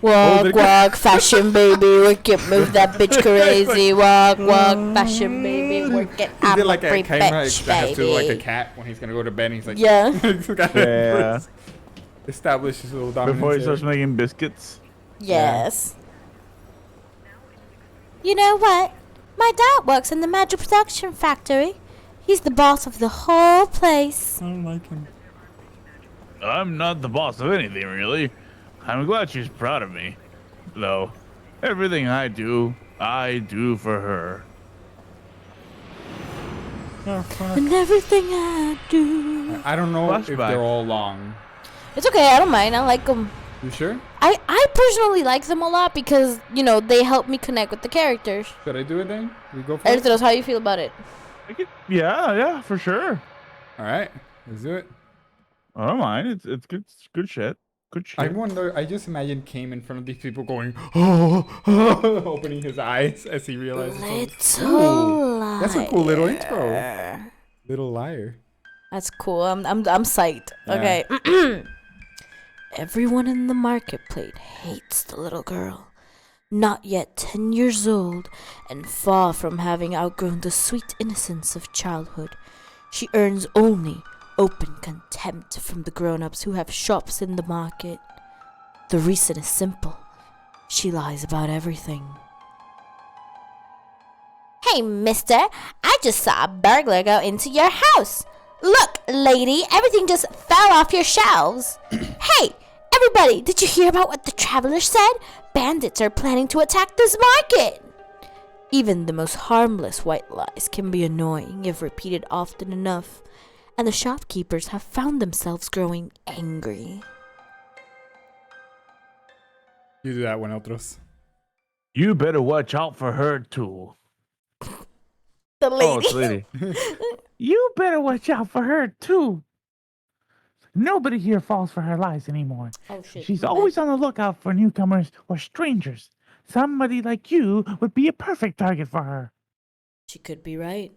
Walk, walk, fashion baby, work it, move that bitch crazy. Walk, walk, fashion baby, work it. He I'm did like a a free camera bitch, that has to do like a baby. cat when he's gonna go to bed. And he's like, Yeah. Yeah. Establish his little dominance. Before he there. starts making biscuits. Yes. You know what? My dad works in the magic production factory. He's the boss of the whole place. I don't like him. I'm not the boss of anything, really. I'm glad she's proud of me. Though, everything I do for her. Oh, fuck. And everything I do. I don't know if Flashback. they're all long. It's okay, I don't mind. I like them. You sure? I personally like them a lot because, you know, they help me connect with the characters. Should I do it then? We go for it? Ertros, how you feel about it? Yeah, for sure. Alright, let's do it. I don't mind. It's good shit. Good shit. I wonder, I just imagine Came in front of these people going, oh, opening his eyes as he realizes. Little liar. That's a cool little intro. Little liar. That's cool. I'm psyched. Yeah. Okay. Everyone in the marketplace hates the little girl. Not yet 10 years old and far from having outgrown the sweet innocence of childhood, she earns only open contempt from the grown-ups who have shops in the market. The reason is simple. She lies about everything. Hey, mister, I just saw a burglar go into your house. Look, lady, everything just fell off your shelves. Hey, Everybody, did you hear about what the traveler said? Bandits are planning to attack this market. Even the most harmless white lies can be annoying if repeated often enough, and the shopkeepers have found themselves growing angry. You do that one, otros. You better watch out for her too. The lady. Oh, it's the lady. You better watch out for her too. Nobody here falls for her lies anymore. Oh shit. She's my bad. always on the lookout for newcomers or strangers. Somebody like you would be a perfect target for her. She could be right.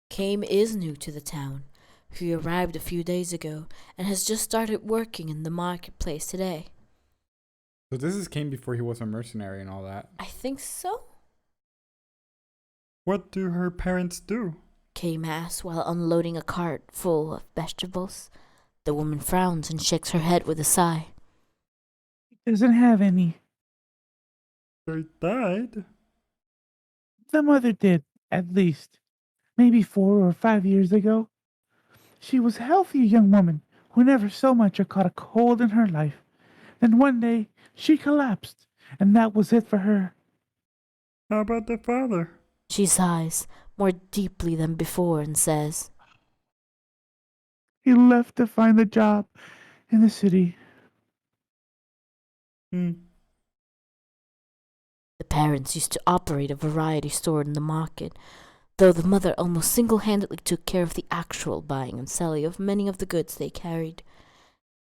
Kame is new to the town. He arrived a few days ago and has just started working in the marketplace today. So this came before he was a mercenary and all that. I think so. What do her parents do? Kame asks while unloading a cart full of vegetables. The woman frowns and shakes her head with a sigh. Doesn't have any. They died? The mother did, at least. Maybe 4 or 5 years ago. She was a healthy young woman who never so much as caught a cold in her life. Then one day, she collapsed, and that was it for her. How about the father? She sighs more deeply than before and says, He left to find a job in the city. Hmm. The parents used to operate a variety store in the market, though the mother almost single-handedly took care of the actual buying and selling of many of the goods they carried.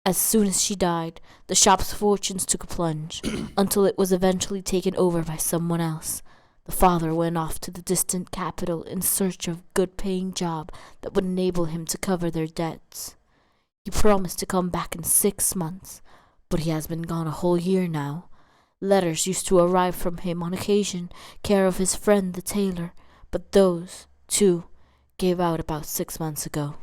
As soon as she died, the shop's fortunes took a plunge, until it was eventually taken over by someone else. The father went off to the distant capital in search of a good-paying job that would enable him to cover their debts. He promised to come back in 6 months, but he has been gone a whole year now. Letters used to arrive from him on occasion, care of his friend the tailor, but those, too, gave out about 6 months ago.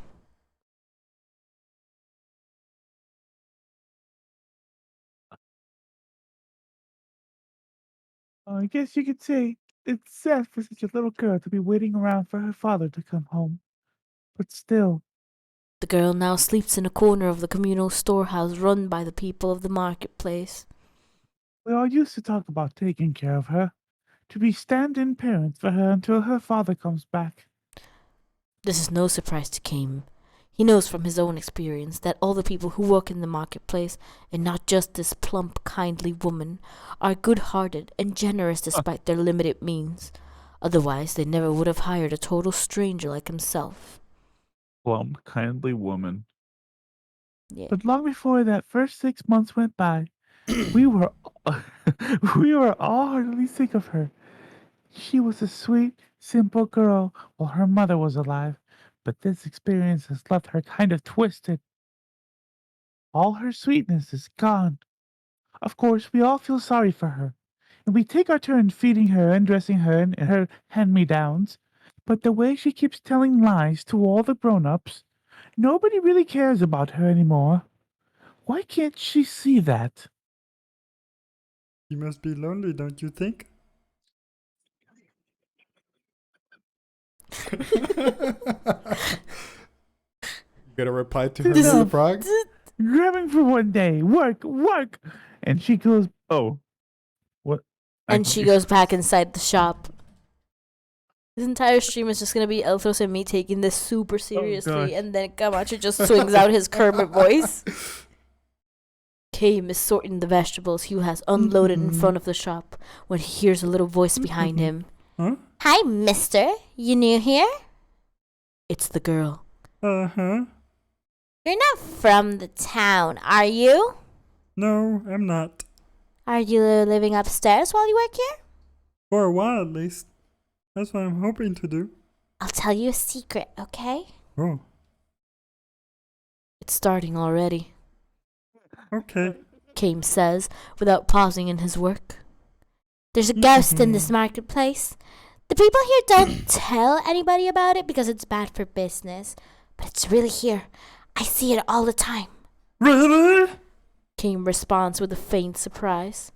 I guess you could say it's sad for such a little girl to be waiting around for her father to come home. But still, The girl now sleeps in a corner of the communal storehouse run by the people of the marketplace. we all used to talk about taking care of her, to be stand-in parents for her until her father comes back. This is no surprise to Kame. He knows from his own experience that all the people who work in the marketplace, and not just this plump, kindly woman, are good-hearted and generous despite their limited means. Otherwise, they never would have hired a total stranger like himself. Plump, kindly woman. Yeah. But long before that first 6 months went by, we were all heartily sick of her. She was a sweet, simple girl while her mother was alive, but this experience has left her kind of twisted. All her sweetness is gone. Of course, we all feel sorry for her, and we take our turn feeding her and dressing her in her hand-me-downs. But the way she keeps telling lies to all the grown-ups, nobody really cares about her anymore. Why can't she see that? You must be lonely, don't you think? You gotta reply to her, Mr. Frog? Grabbing for one day, work, work! And she goes, oh. What? And she goes back inside the shop. This entire stream is just gonna be Elthros and me taking this super seriously, gosh. and then Camacho just swings out his Kermit voice. Kame is sorting the vegetables he has unloaded in front of the shop when he hears a little voice behind him. Huh? Hi, mister. You new here? It's the girl. Uh-huh. You're not from the town, are you? No, I'm not. Are you living upstairs while you work here? For a while, at least. That's what I'm hoping to do. I'll tell you a secret, okay? Oh, It's starting already, okay. Kame says, without pausing in his work. There's a ghost in this marketplace. The people here don't tell anybody about it because it's bad for business. But it's really here. I see it all the time. Really? Kame responds with a faint surprise.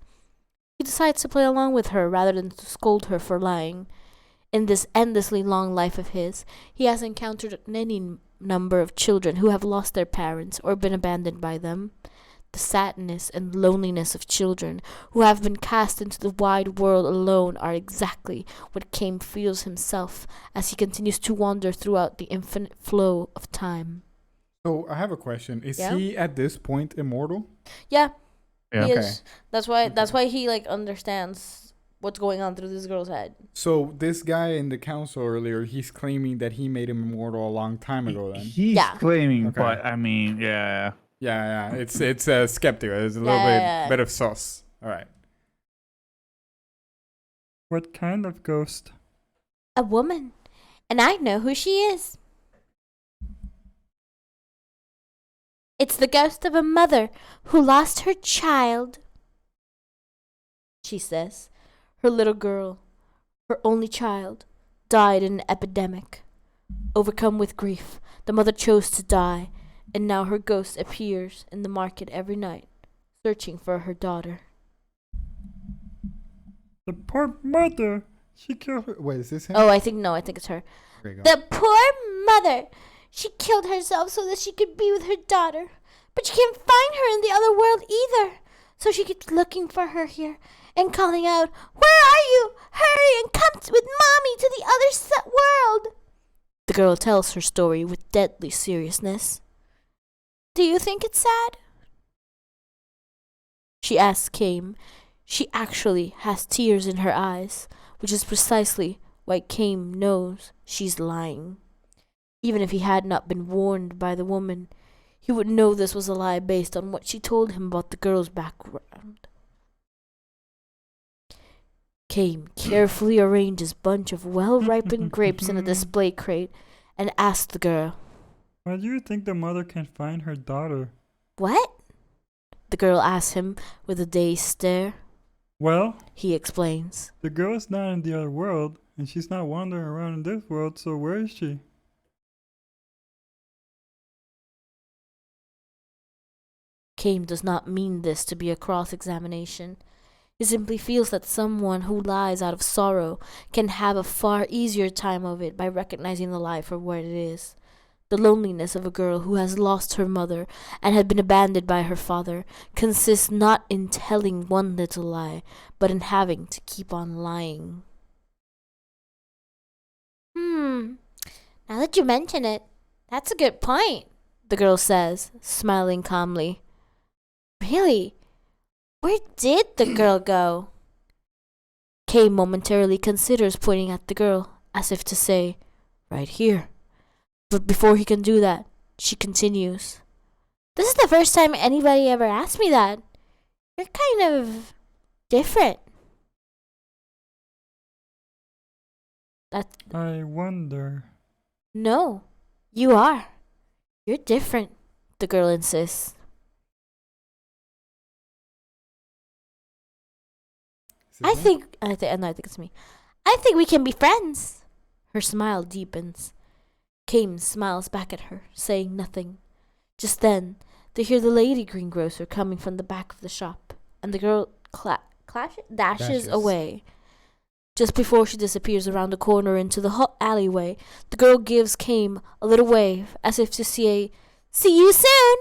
He decides to play along with her rather than to scold her for lying. In this endlessly long life of his, he has encountered any number of children who have lost their parents or been abandoned by them. The sadness and loneliness of children who have been cast into the wide world alone are exactly what Kame feels himself as he continues to wander throughout the infinite flow of time. So I have a question. Is Yeah? he at this point immortal? Yeah, Yeah. he Okay. is. That's why he like understands what's going on through this girl's head. So this guy in the council earlier, he's claiming that he made him immortal a long time ago. Then. He's Yeah. claiming, Okay. but I mean, yeah. Yeah. It's skeptical. It's a little Yeah. bit of sauce. All right. What kind of ghost? A woman, and I know who she is. It's the ghost of a mother who lost her child, she says. Her little girl, her only child, died in an epidemic. Overcome with grief, the mother chose to die, and now her ghost appears in the market every night, searching for her daughter. The poor mother. She killed her. Wait, is this him? Oh, I think it's her. There you go. The poor mother! She killed herself so that she could be with her daughter. But she can't find her in the other world either. So she keeps looking for her here and calling out, "Where are you? Hurry and come with mommy to the other world!" The girl tells her story with deadly seriousness. Do you think it's sad? She asks Kame. She actually has tears in her eyes, which is precisely why Kame knows she's lying. Even if he had not been warned by the woman, he would know this was a lie based on what she told him about the girl's background. Kame carefully arranges a bunch of well-ripened grapes in a display crate and asks the girl, Why do you think the mother can't find her daughter? "What?" The girl asks him with a dazed stare. Well, He explains. the girl's not in the other world, and she's not wandering around in this world, so where is she? Kame does not mean this to be a cross-examination. He simply feels that someone who lies out of sorrow can have a far easier time of it by recognizing the lie for what it is. The loneliness of a girl who has lost her mother and had been abandoned by her father consists not in telling one little lie, but in having to keep on lying. Now that you mention it, that's a good point, the girl says, smiling calmly. Really? Where did the girl go? Kay momentarily considers pointing at the girl, as if to say, right here. But before he can do that, she continues. This is the first time anybody ever asked me that. You're kind of different. I wonder. No, you are. You're different, the girl insists. I think it's me. I think we can be friends. Her smile deepens. Kame smiles back at her, saying nothing. Just then, they hear the lady greengrocer coming from the back of the shop, and the girl dashes away. Just before she disappears around the corner into the hot alleyway, the girl gives Kame a little wave, as if to say, "See you soon!"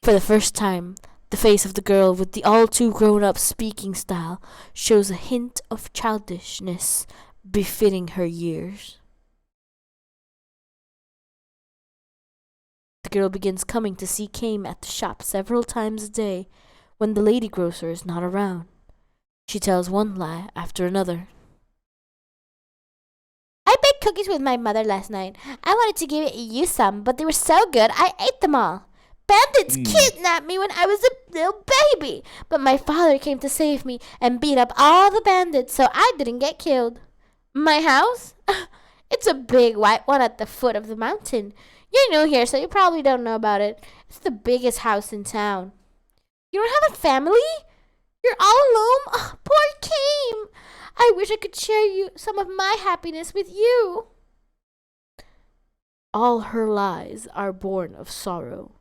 For the first time, the face of the girl with the all too grown-up speaking style shows a hint of childishness befitting her years. The girl begins coming to see Kame at the shop several times a day when the lady grocer is not around. She tells one lie after another. I baked cookies with my mother last night. I wanted to give you some, but they were so good I ate them all. Bandits kidnapped me when I was a little baby, but my father came to save me and beat up all the bandits so I didn't get killed. My house? It's a big white one at the foot of the mountain. You're new here, so you probably don't know about it. It's the biggest house in town. You don't have a family? You're all alone? Oh, poor Kame. I wish I could share some of my happiness with you. All her lies are born of sorrow.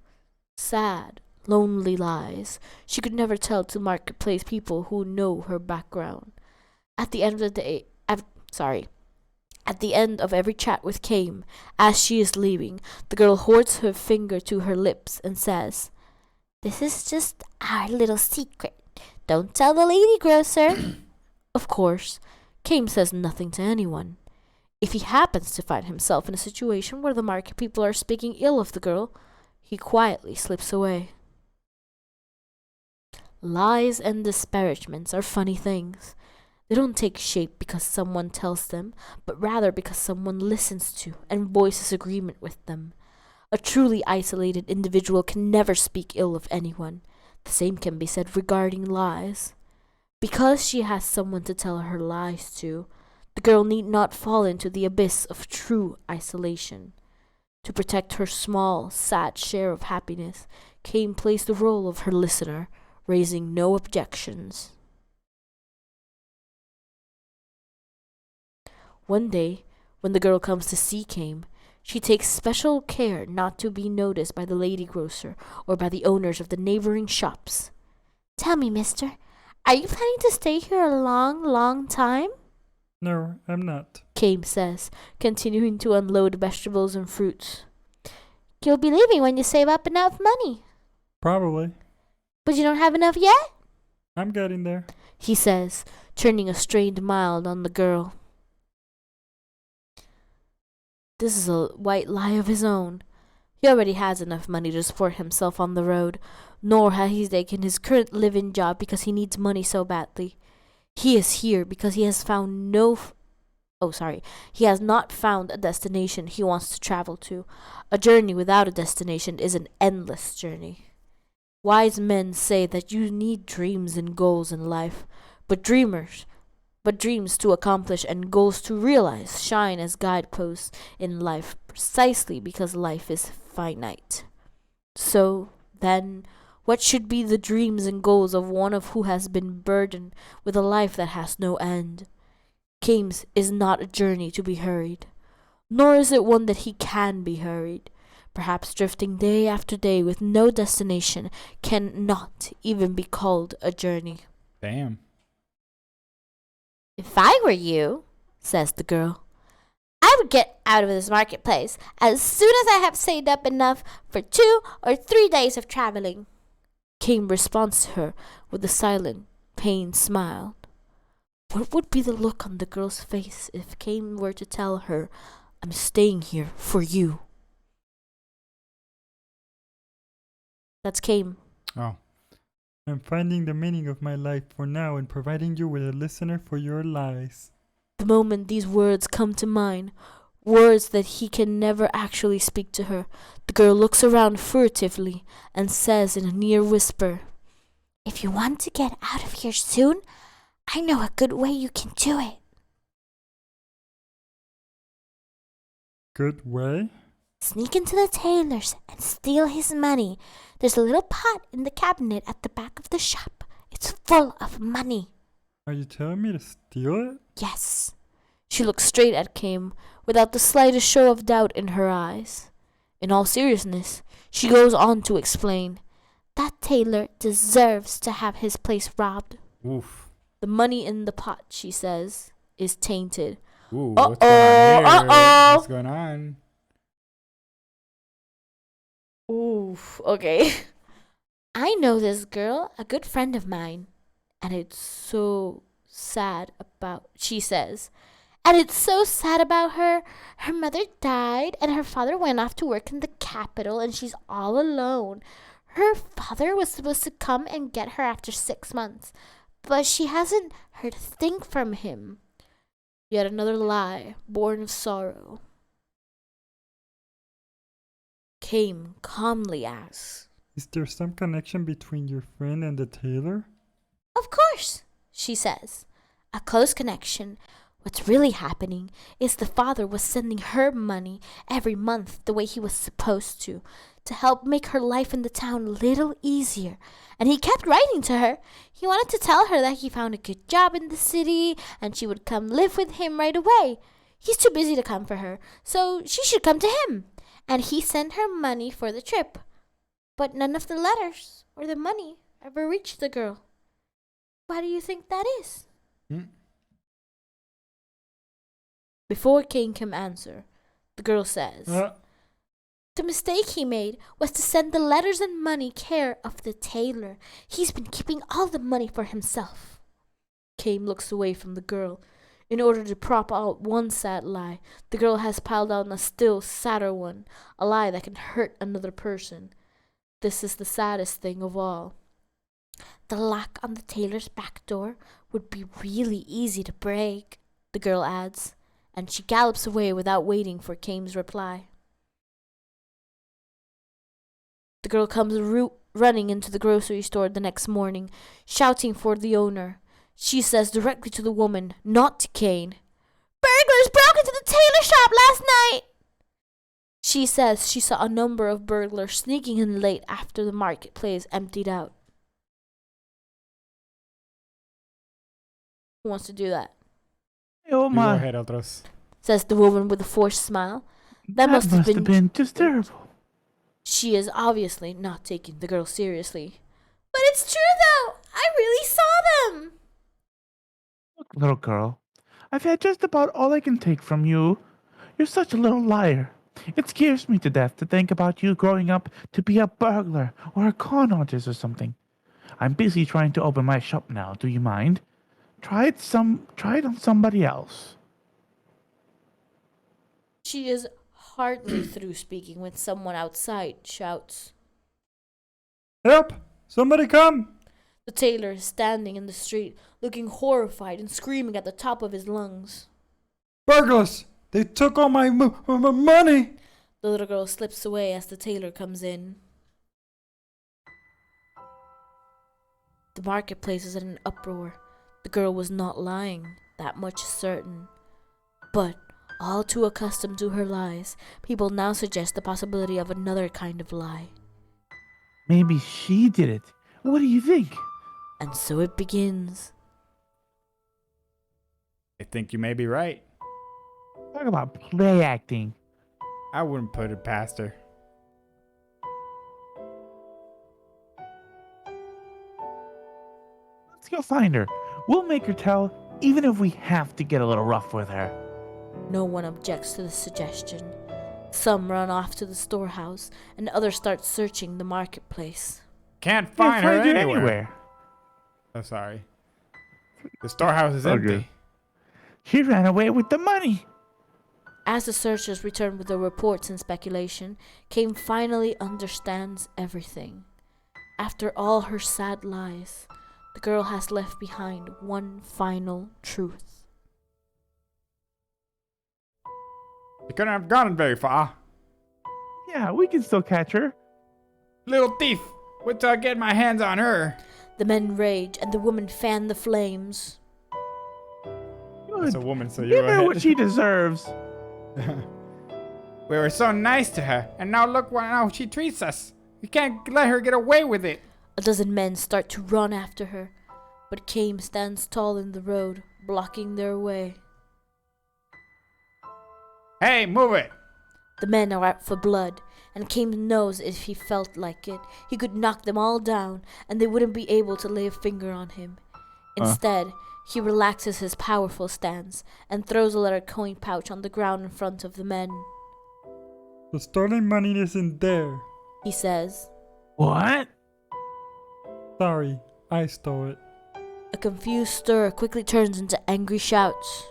Sad, lonely lies she could never tell to marketplace people who know her background. At the end of every chat with Kame, as she is leaving, the girl holds her finger to her lips and says, This is just our little secret. Don't tell the lady grocer. Of course, Kame says nothing to anyone. If he happens to find himself in a situation where the market people are speaking ill of the girl, he quietly slips away. Lies and disparagements are funny things. They don't take shape because someone tells them, but rather because someone listens to and voices agreement with them. A truly isolated individual can never speak ill of anyone. The same can be said regarding lies. Because she has someone to tell her lies to, the girl need not fall into the abyss of true isolation. To protect her small, sad share of happiness, Kame plays the role of her listener, raising no objections. One day, when the girl comes to see Kame, she takes special care not to be noticed by the lady grocer or by the owners of the neighboring shops. Tell me, mister, are you planning to stay here a long, long time? No, I'm not. Kame says, continuing to unload vegetables and fruits. You'll be leaving when you save up enough money. Probably. But you don't have enough yet? I'm getting there. He says, turning a strained smile on the girl. This is a white lie of his own. He already has enough money to support himself on the road, nor has he taken his current living job because he needs money so badly. He is here because he has found he has not found a destination he wants to travel to. A journey without a destination is an endless journey. Wise men say that you need dreams and goals in life, but dreams to accomplish and goals to realize shine as guideposts in life precisely because life is finite. So, then, what should be the dreams and goals of one who has been burdened with a life that has no end? Kame's is not a journey to be hurried, nor is it one that he can be hurried. Perhaps drifting day after day with no destination cannot even be called a journey. Damn. If I were you, says the girl, I would get out of this marketplace as soon as I have saved up enough for 2 or 3 days of traveling. Kame responds to her with a silent, pained smile. What would be the look on the girl's face if Kame were to tell her, I'm staying here for you? That's Kame. Oh. I'm finding the meaning of my life for now and providing you with a listener for your lies. The moment these words come to mind, words that he can never actually speak to her, the girl looks around furtively and says in a near whisper, If you want to get out of here soon, I know a good way you can do it. Good way? Sneak into the tailor's and steal his money. There's a little pot in the cabinet at the back of the shop. It's full of money. Are you telling me to steal it? Yes. She looks straight at Kame without the slightest show of doubt in her eyes. In all seriousness, she goes on to explain, That tailor deserves to have his place robbed. Oof. The money in the pot, she says, is tainted. Ooh, what's going on here? What's going on? Oof, okay. I know this girl, a good friend of mine, and it's so sad about, she says, and it's so sad about her. Her mother died, and her father went off to work in the capital, and she's all alone. Her father was supposed to come and get her after 6 months, but she hasn't heard a thing from him. Yet another lie, born of sorrow. Kame calmly asks, Is there some connection between your friend and the tailor? Of course, she says. A close connection. What's really happening is the father was sending her money every month the way he was supposed to help make her life in the town a little easier. And he kept writing to her. He wanted to tell her that he found a good job in the city and she would come live with him right away. He's too busy to come for her, so she should come to him. And he sent her money for the trip. But none of the letters or the money ever reached the girl. Why do you think that is? Before Kane can answer, the girl says, The The mistake he made was to send the letters and money care of the tailor. He's been keeping all the money for himself. Kame looks away from the girl. In order to prop out one sad lie, the girl has piled on a still sadder one, a lie that can hurt another person. This is the saddest thing of all. The lock on the tailor's back door would be really easy to break, the girl adds, and she gallops away without waiting for Kame's reply. The girl comes running into the grocery store the next morning, shouting for the owner. She says directly to the woman, not to Kane, "Burglars broke into the tailor shop last night!" She says she saw a number of burglars sneaking in late after the marketplace emptied out. Who wants to do that? Oh You go my. ahead, Eltros. Says the woman with a forced smile. That must have been just terrible. She is obviously not taking the girl seriously. But it's true though! I really saw them! Look, little girl, I've had just about all I can take from you. You're such a little liar. It scares me to death to think about you growing up to be a burglar or a con artist or something. I'm busy trying to open my shop now. Do you mind? Try it on somebody else. She is hardly through speaking when someone outside shouts. Help! Somebody come! The tailor is standing in the street, looking horrified and screaming at the top of his lungs. Burglars! They took all my money! The little girl slips away as the tailor comes in. The marketplace is in an uproar. The girl was not lying, that much is certain. But, all too accustomed to her lies, people now suggest the possibility of another kind of lie. Maybe she did it. What do you think? And so it begins. I think you may be right. Talk about play acting. I wouldn't put it past her. Let's go find her. We'll make her tell, even if we have to get a little rough with her. No one objects to the suggestion. Some run off to the storehouse, and others start searching the marketplace. Can't find her Can't anywhere. Oh, sorry. The storehouse is empty. She ran away with the money. As the searchers return with their reports and speculation, Kame finally understands everything. After all her sad lies, the girl has left behind one final truth. She couldn't have gone very far. Yeah, we can still catch her. Little thief! Wait till I get my hands on her. The men rage and the woman fan the flames. It's a woman, so you Give go her ahead. what she deserves. We were so nice to her, and now look how she treats us. We can't let her get away with it. A dozen men start to run after her, but Kame stands tall in the road, blocking their way. Hey, move it! The men are out for blood, and Kame knows if he felt like it, he could knock them all down, and they wouldn't be able to lay a finger on him. Instead, he relaxes his powerful stance and throws a leather coin pouch on the ground in front of the men. The stolen money isn't there. He says. What? Sorry, I stole it. A confused stir quickly turns into angry shouts.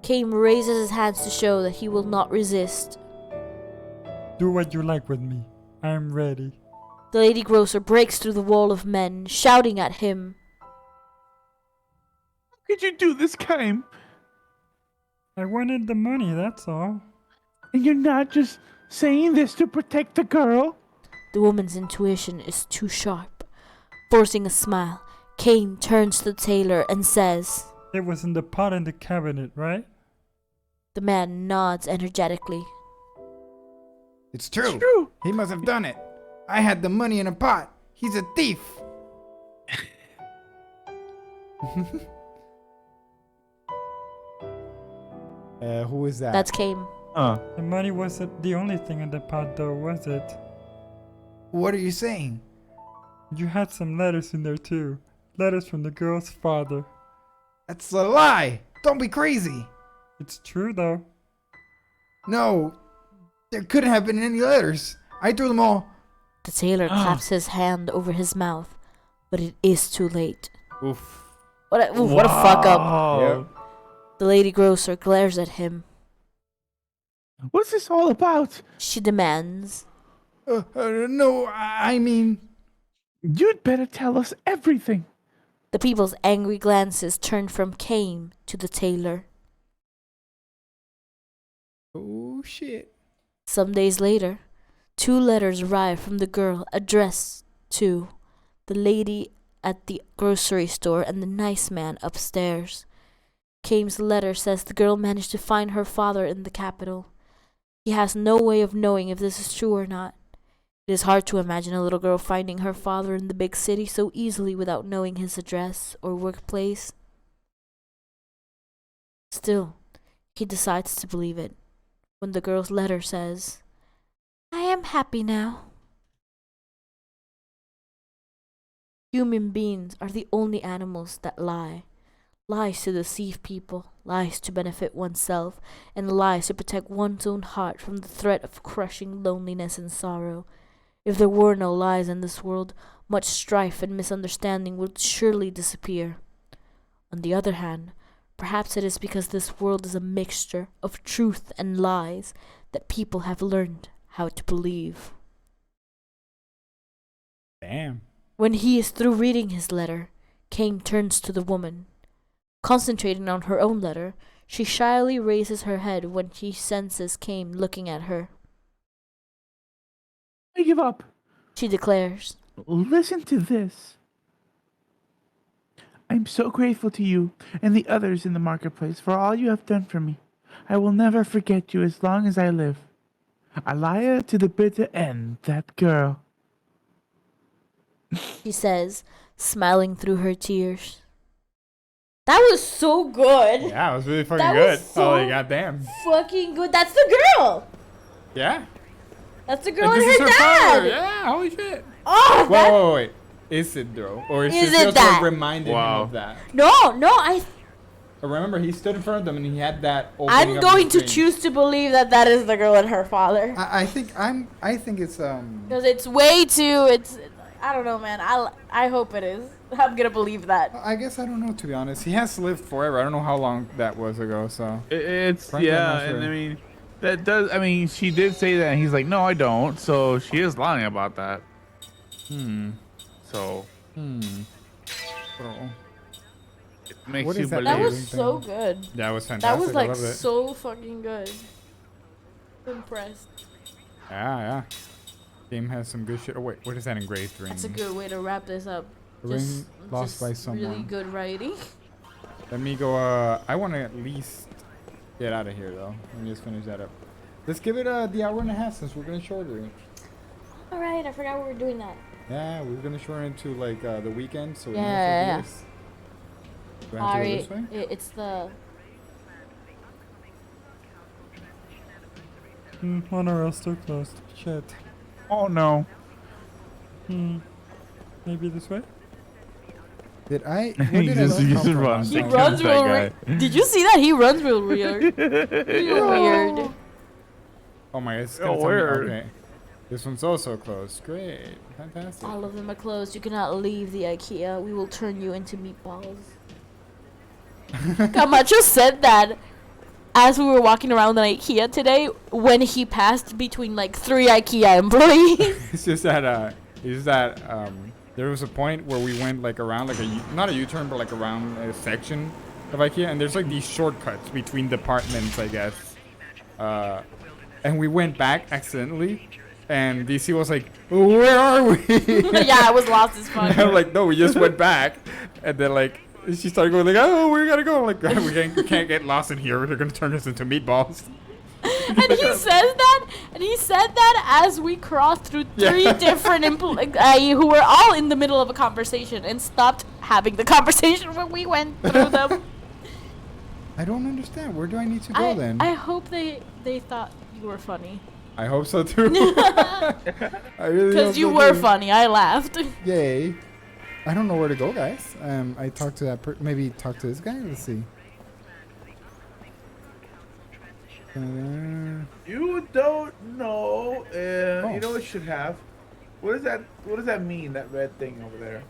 Kame raises his hands to show that he will not resist. Do what you like with me. I am ready. The lady grocer breaks through the wall of men, shouting at him. How could you do this, Kame? I wanted the money, that's all. And you're not just saying this to protect the girl? The woman's intuition is too sharp. Forcing a smile, Kame turns to the tailor and says, It was in the pot in the cabinet, right? The man nods energetically. It's true. He must have done it. I had the money in a pot. He's a thief. Who is that? That's Kame. The money wasn't the only thing in the pot though, was it? What are you saying? You had some letters in there too. Letters from the girl's father. That's a lie. Don't be crazy. It's true though. No, There couldn't have been any letters. I threw them all. The tailor claps his hand over his mouth, but it is too late. Oof. What a fuck up. Yep. The lady grocer glares at him. What's this all about? She demands. No, I mean... You'd better tell us everything. The people's angry glances turned from Cain to the tailor. Oh, shit. Some days later, 2 letters arrive from the girl addressed to the lady at the grocery store and the nice man upstairs. Cain's letter says the girl managed to find her father in the capital. He has no way of knowing if this is true or not. It is hard to imagine a little girl finding her father in the big city so easily without knowing his address or workplace. Still, he decides to believe it when the girl's letter says, I am happy now. Human beings are the only animals that lie. Lies to deceive people, lies to benefit oneself, and lies to protect one's own heart from the threat of crushing loneliness and sorrow. If there were no lies in this world, much strife and misunderstanding would surely disappear. On the other hand, perhaps it is because this world is a mixture of truth and lies that people have learned how to believe. Damn. When he is through reading his letter, Cain turns to the woman. Concentrating on her own letter, she shyly raises her head when she senses Cain looking at her. I give up. She declares. Listen to this. I'm so grateful to you and the others in the marketplace for all you have done for me. I will never forget you as long as I live. Alaya to the bitter end, that girl. She says, smiling through her tears. That was so good. Yeah, it was really fucking That good. was so Holy goddamn. fucking good. That's the girl. Yeah. That's the girl Like, and this her is dad. father. Yeah, holy shit. Oh, Wait. Is it though? Or is Is it it just that? reminded him Wow. of that? No, I Remember, he stood in front of them and he had that opening I'm up going the to screen. choose to believe that that is the girl and her father. I think it's Because it's way too. I don't know, man. I hope it is. I'm gonna believe that. I guess I don't know, to be honest. He has lived forever. I don't know how long that was ago. So It's Frankly, I'm yeah, not sure. and I mean that does. I mean, she did say that, and he's like, no, I don't. So she is lying about that. So Bro. it makes What you is that? believe. That was Amazing so thing. good. That was fantastic. That was I like loved it. so fucking good. Impressed. Yeah. Game has some good shit. Oh wait, what is that engraved ring? That's a good way to wrap this up. A ring lost by someone. Really good writing. Let me go. I want to at least get out of here though. Let me just finish that up. Let's give it the hour and a half since we're gonna shorten it. All right, I forgot we were doing that. Yeah, we're gonna shorten it to like the weekend, so we Yeah. know this. Do I have to go Ari, this way? it's the. Oh no, we're still closed. Shit. Oh no. Maybe this way? Did I? He just runs. He Like, runs that real guy. weird. Did you see that? He runs real weird. Real weird. Oh my god, it's Oh, gonna tell me. weird. Okay. This one's also closed. Great. Fantastic. All of them are closed. You cannot leave the IKEA. We will turn you into meatballs. Camacho said that as we were walking around the IKEA today when he passed between like 3 IKEA employees. It's just that there was a point where we went like around like not a U-turn but like around a section of IKEA, and there's like these shortcuts between departments, I guess. And we went back accidentally, and DC was like, "Where are we?" Yeah, I was lost as fuck. I'm like, "No, we just went back," and then like she started going like, "Oh, we gotta go." I'm like, we can't get lost in here. They're gonna turn us into meatballs. And he said that as we crossed through 3 different who were all in the middle of a conversation and stopped having the conversation when we went through them. I don't understand. Where do I need to go then? I hope they thought you were funny. I hope so too. I really Because hope you they were do. funny. I laughed. Yay. I don't know where to go, guys. I talked to that maybe talk to this guy. Let's see. You don't know. Oh. You know what should have. What does that? What does that mean? That red thing over there.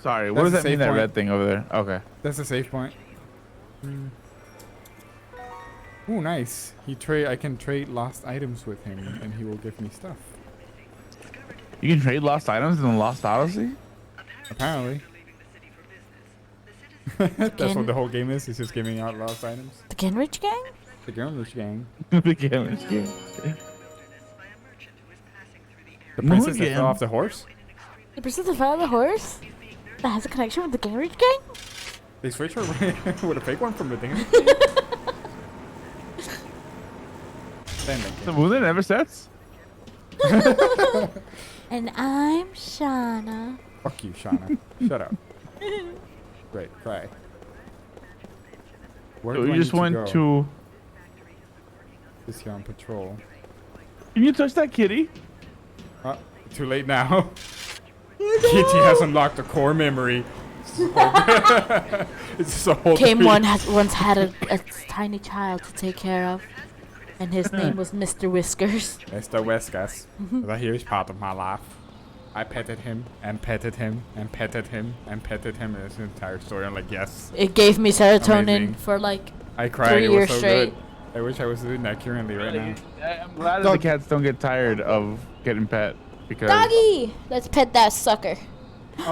Sorry. What That's does a that mean? save That point. red thing over there. Okay. That's a save point. Ooh, nice. I can trade lost items with him, and he will give me stuff. You can trade lost items in the Lost Odyssey. Apparently. That's what the whole game is. It's just giving out lost items. The Ginrich gang? The Garlish gang. The Gamers game. The princess that Again. fell off the horse. The person that fell on the horse? That has a connection with the Ginrich gang? They switch her with a fake one from the thing. The moon that never sets. And I'm Shauna. Fuck you, Shauna. Shut up. Great, cry. Where So do you I just need went go? to. Just here on patrol. Can you touch that kitty? Too late now. Kitty has unlocked a core memory. It's just a whole Kim thing. once had a tiny child to take care of. And his name was Mr. Whiskers. Mr. Whiskers. But here is part of my life. I petted him and petted him and petted him and petted him. And it's an entire story. I'm like, yes. It gave me serotonin Amazing. for like I cried. 3 It was years so straight. good. I wish I was doing that currently right now. I'm glad that the cats don't get tired of getting pet because. Doggy! Let's pet that sucker.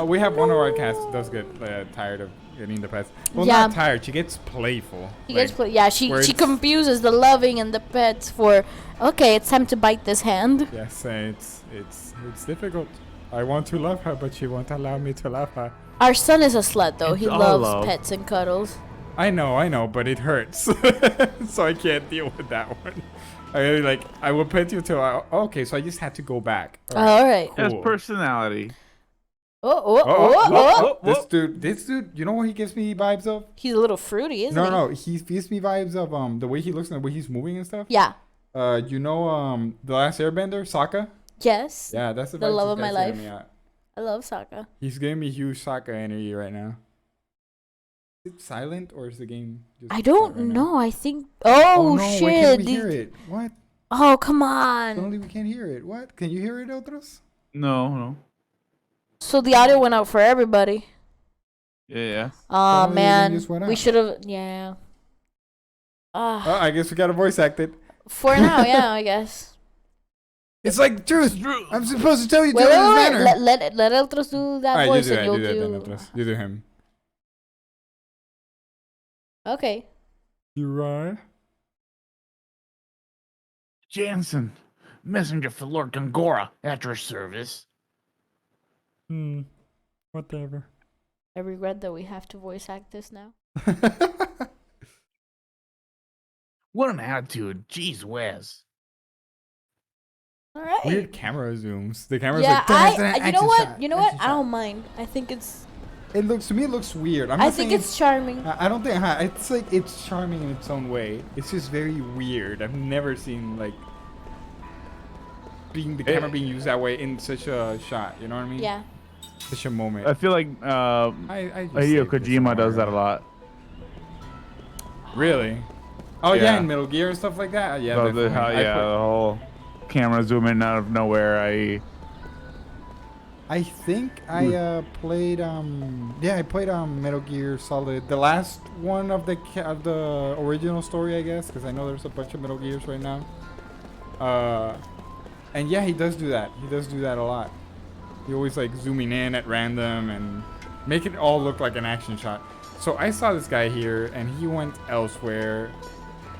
We have one of our cats that does get tired of getting the pets. Well, Yeah. not tired. She gets playful. She Like, gets yeah, she where it's- confuses the loving and the pets for okay, it's time to bite this hand. Yes, it's difficult. I want to love her, but she won't allow me to love her. Our son is a slut though. He It's all loves love. pets and cuddles. I know, but it hurts. So I can't deal with that one. I will pet you till okay, so I just had to go back. All right. Has Cool. personality. Oh. This dude, you know what he gives me vibes of? He's a little fruity, isn't he? No, he gives me vibes of the way he looks and the way he's moving and stuff. Yeah. You know the Last Airbender, Sokka? Yes. Yeah, that's the The vibes love this of my guy's life. giving me out. I love Sokka. He's giving me huge Sokka energy right now. Is it silent or is the game just I don't right now? know. I think. Oh, no, shit! Why can't we These- hear it? What? Oh, come on! Suddenly we can't hear it. What? Can you hear it, Otros? No. So the audio went out for everybody. Yeah. Oh Suddenly the game man, just went we out. should have. Yeah. Oh, I guess we got a voice acted. For now, yeah, I guess. It's like truth. I'm supposed to tell you Wait, Joe wait, this wait. manner. Let Eltros do that Alright, voice, you do and that. you'll You do that, do. then, Otros. You do him. Okay. You right? Jansen, messenger for Lord Gongora at your service. Whatever. I regret that we have to voice act this now. What an attitude. Jeez whiz. All right. Weird camera zooms. The camera's Yeah, like. you know what? You know what? I don't mind. I think it's. It looks to me. It looks weird. I'm I not think saying it's charming. I don't think it's like it's charming in its own way. It's just very weird. I've never seen like the camera being used that way in such a shot. You know what I mean? Yeah. Such a moment. I feel like I just Hideo saved this Kojima does that a somewhere. lot. Really? Oh yeah, Yeah. in Metal Gear and stuff like that. Yeah, So definitely. the whole camera zoom in out of nowhere. I think I played I played Metal Gear Solid, the last one of the original story, I guess, because I know there's a bunch of Metal Gears right now. And yeah, he does do that. He does do that a lot. He always like zooming in at random and make it all look like an action shot. So I saw this guy here and he went elsewhere.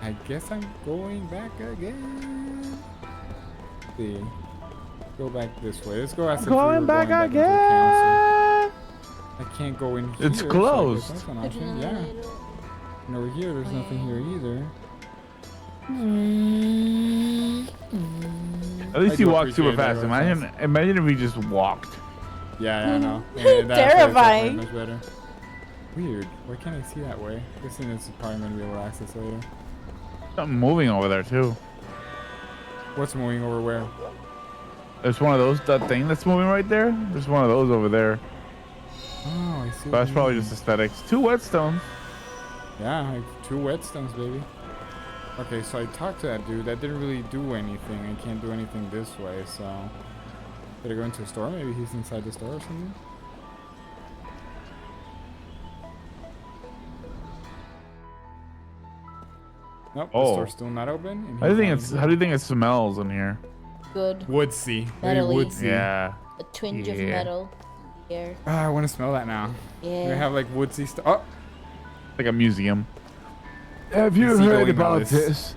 I guess I'm going back again. Let's see. Go back this way. Let's go ask if we were Going back into the again. council. I can't go in here. It's so I guess closed. that's an option. Yeah. And over here, there's nothing here either. At least I he do walked super appreciate fast. Imagine if he just walked. Yeah, I know. Yeah, that's Terrifying. Much better. Weird. Why can't I see that way? This thing is probably going to be able to access later. Something moving over there too. What's moving over where? There's one of those, that thing that's moving right there. There's one of those over there. Oh, I see. But that's probably just aesthetics. 2 whetstones. Yeah, like 2 whetstones, baby. Okay, so I talked to that dude. That didn't really do anything. I can't do anything this way, so... Did I go into a store? Maybe he's inside the store or something? Nope, the store's still not open. And How do you he's think how do you think it smells in here? Good. woodsy. Very Metally. woodsy. Yeah. A twinge of metal in the air. Ah, I want to smell that now. Yeah. We have like woodsy stuff. Oh, Like a museum. Have you Is he heard going about Alice? this?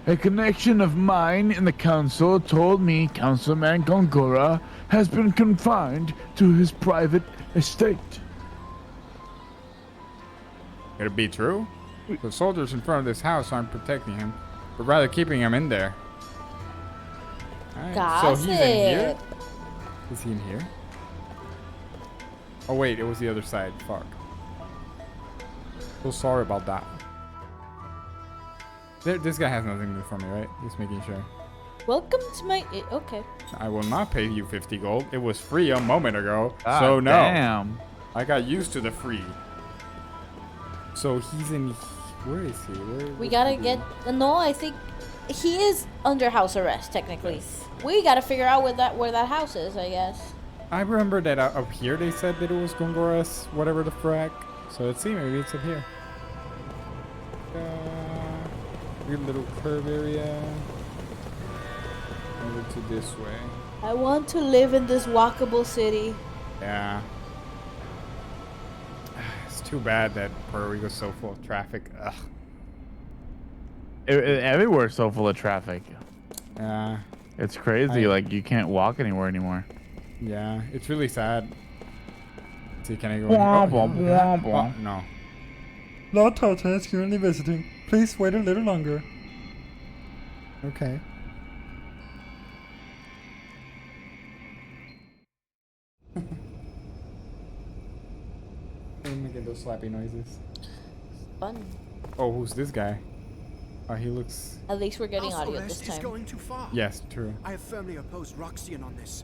A connection of mine in the council told me Councilman Gongora has been confined to his private estate. could it be true? The soldiers in front of this house aren't protecting him, but rather keeping him in there. Alright, so he's in here? Gossip. Is he in here? Oh wait, it was the other side. Fuck. So sorry about that. This guy has nothing to do for me, right? Just making sure. Welcome to my. Okay. I will not pay you 50 gold. It was free a moment ago. Ah, so no. Damn. I got used to the free. So he's in. Where is he? We gotta get. No, I think he is under house arrest technically. We gotta figure out where that house is. I guess. I remember that up here they said that it was Gongora's whatever the frack. So let's see, maybe it's up here. Weird little curve area. Over to this way. I want to live in this walkable city. Yeah. It's too bad that Puerto Rico's so full of traffic. Ugh. Everywhere's so full of traffic. Yeah. It's crazy. Like you can't walk anywhere anymore. Yeah, it's really sad. See, can I go? Womp, in? womp, womp, womp. Oh, no. Lord Tota is currently visiting. Please wait a little longer. Okay. I'm making those slappy noises. Fun. Oh, who's this guy? Oh, he looks... At least we're getting House audio arrest this is time. going too far. Yes, true. I have firmly opposed Roxian on this.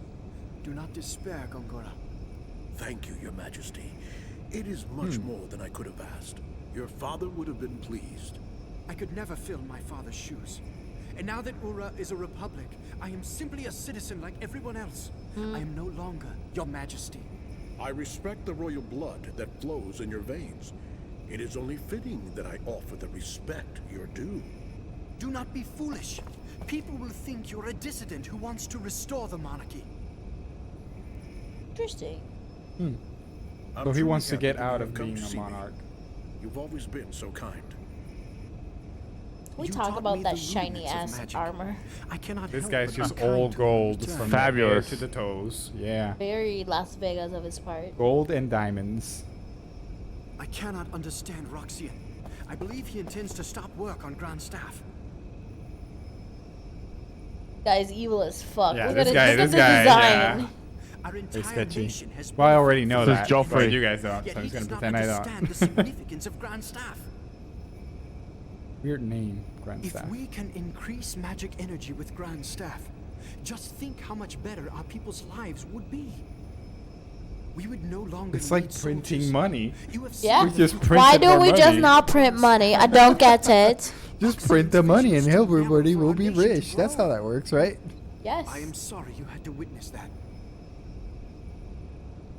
Do not despair, Gongora. Thank you, Your Majesty. It is much more than I could have asked. Your father would have been pleased. I could never fill my father's shoes. And now that Ura is a republic, I am simply a citizen like everyone else. I am no longer Your Majesty. I respect the royal blood that flows in your veins. It is only fitting that I offer the respect you're due. Do not be foolish. People will think you're a dissident who wants to restore the monarchy. Interesting. I'm So he truly wants to happy get you out have of come being to a see me. monarch. You've always been so kind. We You talk taught about me that the shiny rudiments of ass magic. armor. I cannot This help guy's but just be kind all to gold return. from Fabulous. the head to the toes. Yeah. Very Las Vegas of his part. Gold and diamonds. I cannot understand Roxian. I believe he intends to stop work on Grand Staff. Guy's evil as fuck. Yeah, look this at guy, it. Look this at guy, the design. yeah. Our It's entire sketchy. nation has Well, I already know This that, is Joffrey. but you guys don't, Yet so I'm he just gonna does not pretend I understand the don't. significance of Grand Staff. Weird name, Grand If Staff. we can increase magic energy with Grand Staff, just think how much better our people's lives would be. We would no longer It's like need printing soldiers. money. You have Yeah. We seen just the printed Why don't more we just money. not print money? I don't get it. Just print the money and everybody will be rich. That's how that works, right? Yes. I am sorry you had to witness that.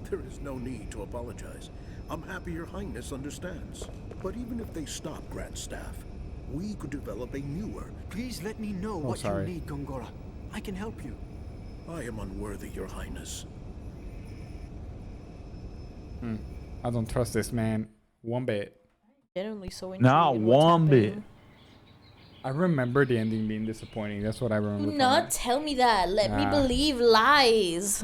There is no need to apologize. I'm happy Your Highness understands. But even if they stop Grand Staff, we could develop a newer. Please let me know what sorry. you need, Gongora. I can help you. I am unworthy, Your Highness. I don't trust this man one bit. Genuinely so intrigued. Not in what's one bit. happening. I remember the ending being disappointing. That's what I remember. Do from not it. tell me that. Let me Ah. believe lies.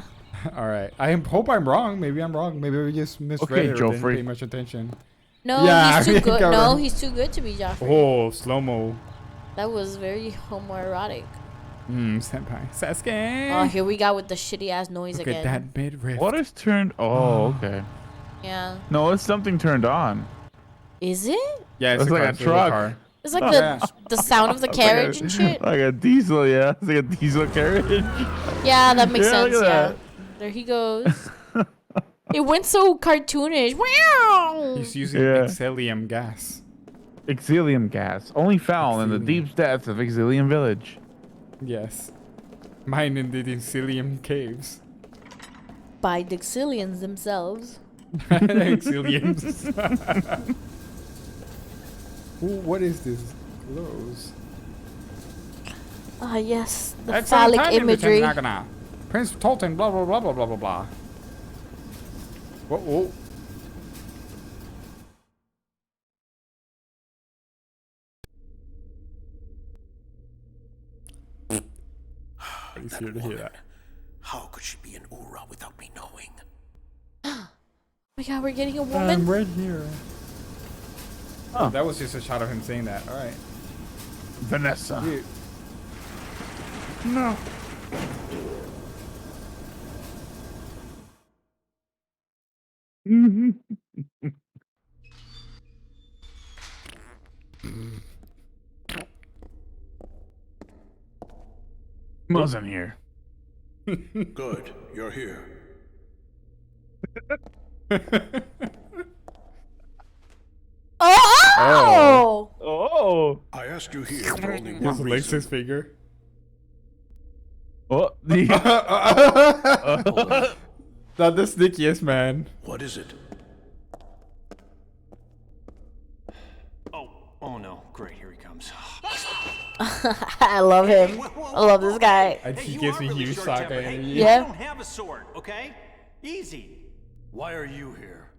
All right. Hope I'm wrong. Maybe I'm wrong. Maybe we just misread Okay, it or didn't Joffrey. pay much attention. No, Yeah, he's I too think good. I No, remember. he's too good to be Joffrey. Oh, slow-mo. That was very homoerotic. Senpai. Sasuke. Oh, here we go with the shitty ass noise Look again. at that midriff. What is turned? Oh, okay. Yeah. No, it's something turned on. Is it? Yeah, It's a like car, a it's truck. car. It's like Oh, the yeah. the sound of the carriage and shit. Like a diesel, yeah. It's like a diesel carriage. Yeah, that makes Yeah, look sense. at Yeah. that. There he goes. It went so cartoonish. Wow. He's using Yeah. Excellium gas. Exilium gas, only found in the deep depths of Exilium Village. Yes. Mine in the Exilium caves. By Dixilians themselves. Exiliums. Ooh, what is this? Glows. Ah, yes. The That's phallic our time, imagery. Nagana. Prince Tolton, blah, blah, blah, blah, blah, blah, blah. Whoa, whoa. He's here to hear that. How could she be an Ura without me knowing? Oh my god, we're getting a woman. I'm right here. Oh, that was just a shot of him saying that. All right. Vanessa. Dude. No. Wasn't here. Good, you're here. Oh! Oh! I asked you here for only Just one licks reason. his finger. Oh, Not the stickiest, man. What is it? Oh no, great, here he comes. I love him. I love this guy. He gives me huge soccer energy. Yeah. I don't have a sword, okay? Easy. Why are you here?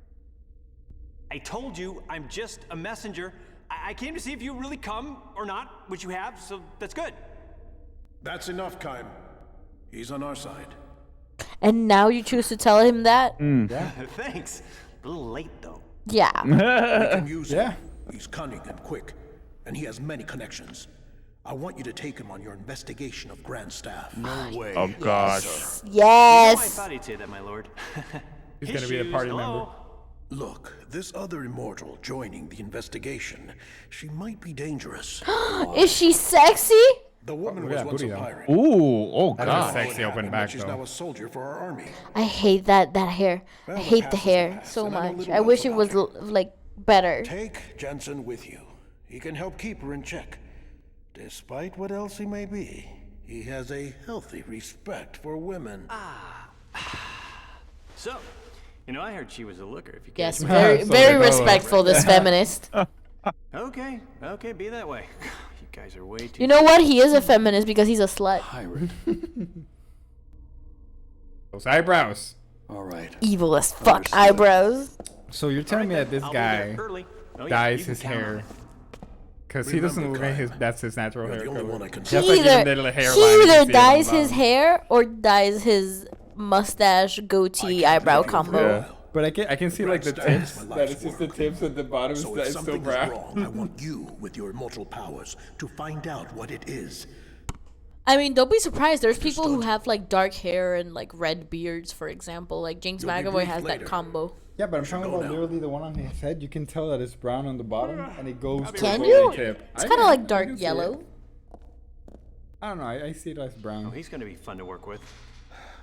I told you I'm just a messenger. I came to see if you really come or not, which you have, so that's good. That's enough, Kaim. He's on our side. And now you choose to tell him that? Yeah. Thanks. A little late though. Yeah. We can use him. He's cunning and quick, and he has many connections. I want you to take him on your investigation of Grand Staff. No way. Oh gosh. Yes. You know, I thought he'd say that, my lord. He's gonna be a party member. Look, this other immortal joining the investigation, she might be dangerous. Is she sexy? The woman Look was at that once booty, a though. pirate. Ooh, oh That's god. a sexy open back, She's though. now a soldier for our army. I hate that hair. I hate the hair so and I know much. little I else wish it about was her. like better. Take Jensen with you. He can help keep her in check. Despite what else he may be, he has a healthy respect for women. So, you know, I heard she was a looker. If you Yes, care. very, So very they go. respectful, this feminist. Okay, be that way. You guys are way too. You know what? He is a feminist because he's a slut. Pirate. Those eyebrows. All right. Evil as fuck eyebrows. So you're telling me that this I'll be there guy early. Oh, yeah, dyes you can his count on hair it. because he doesn't Remember, look like Kyle, that's his natural you're hair the only color. one I can Just see. like even the little He hairline, you either can see it on the dyes his bottom. hair or dyes his mustache goatee eyebrow combo. Yeah. But I can see like the Grand tips. Staff is my That life's it's just the work. tips at the bottom So that if is still something is brown. wrong, I want you, with your immortal powers, to find out what it is. I mean, don't be surprised. There's people who have like dark hair and like red beards, for example. Like James You'll be McAvoy briefed has later. that combo. Yeah, but I'm talking go about now. literally the one on his head. You can tell that it's brown on the bottom and it goes to Can the you? golden tip. It's I kind of can- like I dark can see yellow. it. I don't know. I see it as brown. Oh, he's gonna be fun to work with.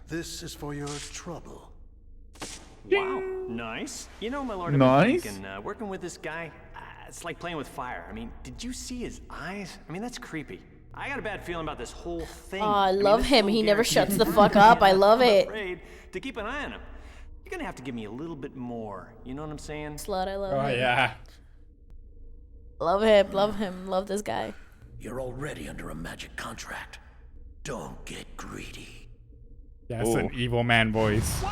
This is for your trouble. Wow, nice. You know, my lord, I've Nice. been thinking, working with this guy, it's like playing with fire. I mean, did you see his eyes? I mean, that's creepy. I got a bad feeling about this whole thing. Oh, I mean, love this him. little He never guarantee shuts is the fuck up. I love I'm it. afraid to keep an eye on him. You're gonna have to give me a little bit more. You know what I'm saying? Slut, I love Oh him. yeah. Love him. Love him. Love this guy. You're already under a magic contract. Don't get greedy. That's an evil man voice.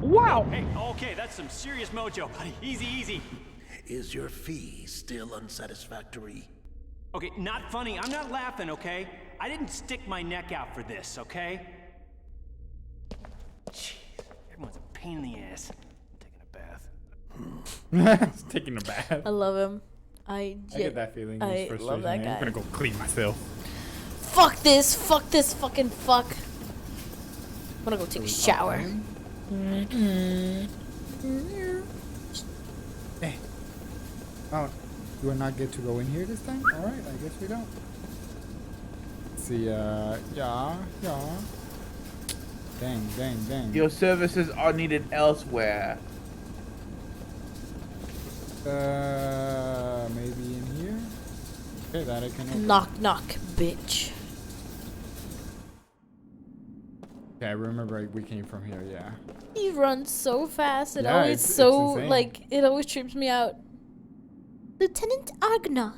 Wow. Hey, okay, that's some serious mojo, buddy. Easy, easy. Is your fee still unsatisfactory? Okay, not funny. I'm not laughing, okay? I didn't stick my neck out for this, okay? Jeez, everyone's a pain in the ass. I'm taking a bath. He's taking a bath. I love him. I get that feeling. I He's love that frustration. guy. I'm gonna go clean myself. Fuck this. Fuck this fucking fuck. I'm gonna go take a shower. Hey. Oh, do I not get to go in here this time? Alright, I guess we don't. Let's see, yeah. Dang. Your services are needed elsewhere. Okay, that I can open. Knock, knock, bitch. Okay, I remember we came from here, yeah. He runs so fast. It Yeah, always it's so, insane. like, it always trips me out. Lieutenant Argna,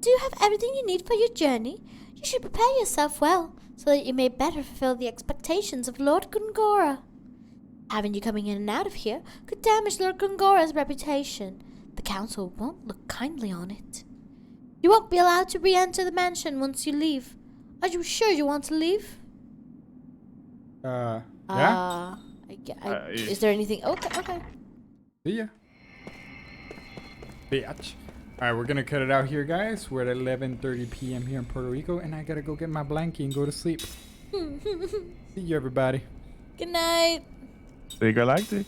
do you have everything you need for your journey? You should prepare yourself well, so that you may better fulfill the expectations of Lord Gungora. Having you coming in and out of here could damage Lord Gungora's reputation. The council won't look kindly on it. You won't be allowed to re-enter the mansion once you leave. Are you sure you want to leave? Yeah? Is there anything? Okay. See ya. Bitch. Alright, we're gonna cut it out here, guys. We're at 11:30 p.m. here in Puerto Rico, and I gotta go get my blankie and go to sleep. See you, everybody. Good night. Inter-Garlactic.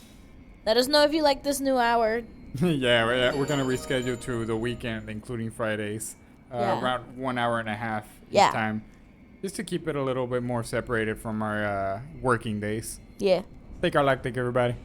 Let us know if you like this new hour. Yeah, we're gonna reschedule to the weekend, including Fridays. Yeah. Around 1 hour and a half Yeah. each time. Just to keep it a little bit more separated from our working days. Yeah. Inter-Garlactic, everybody.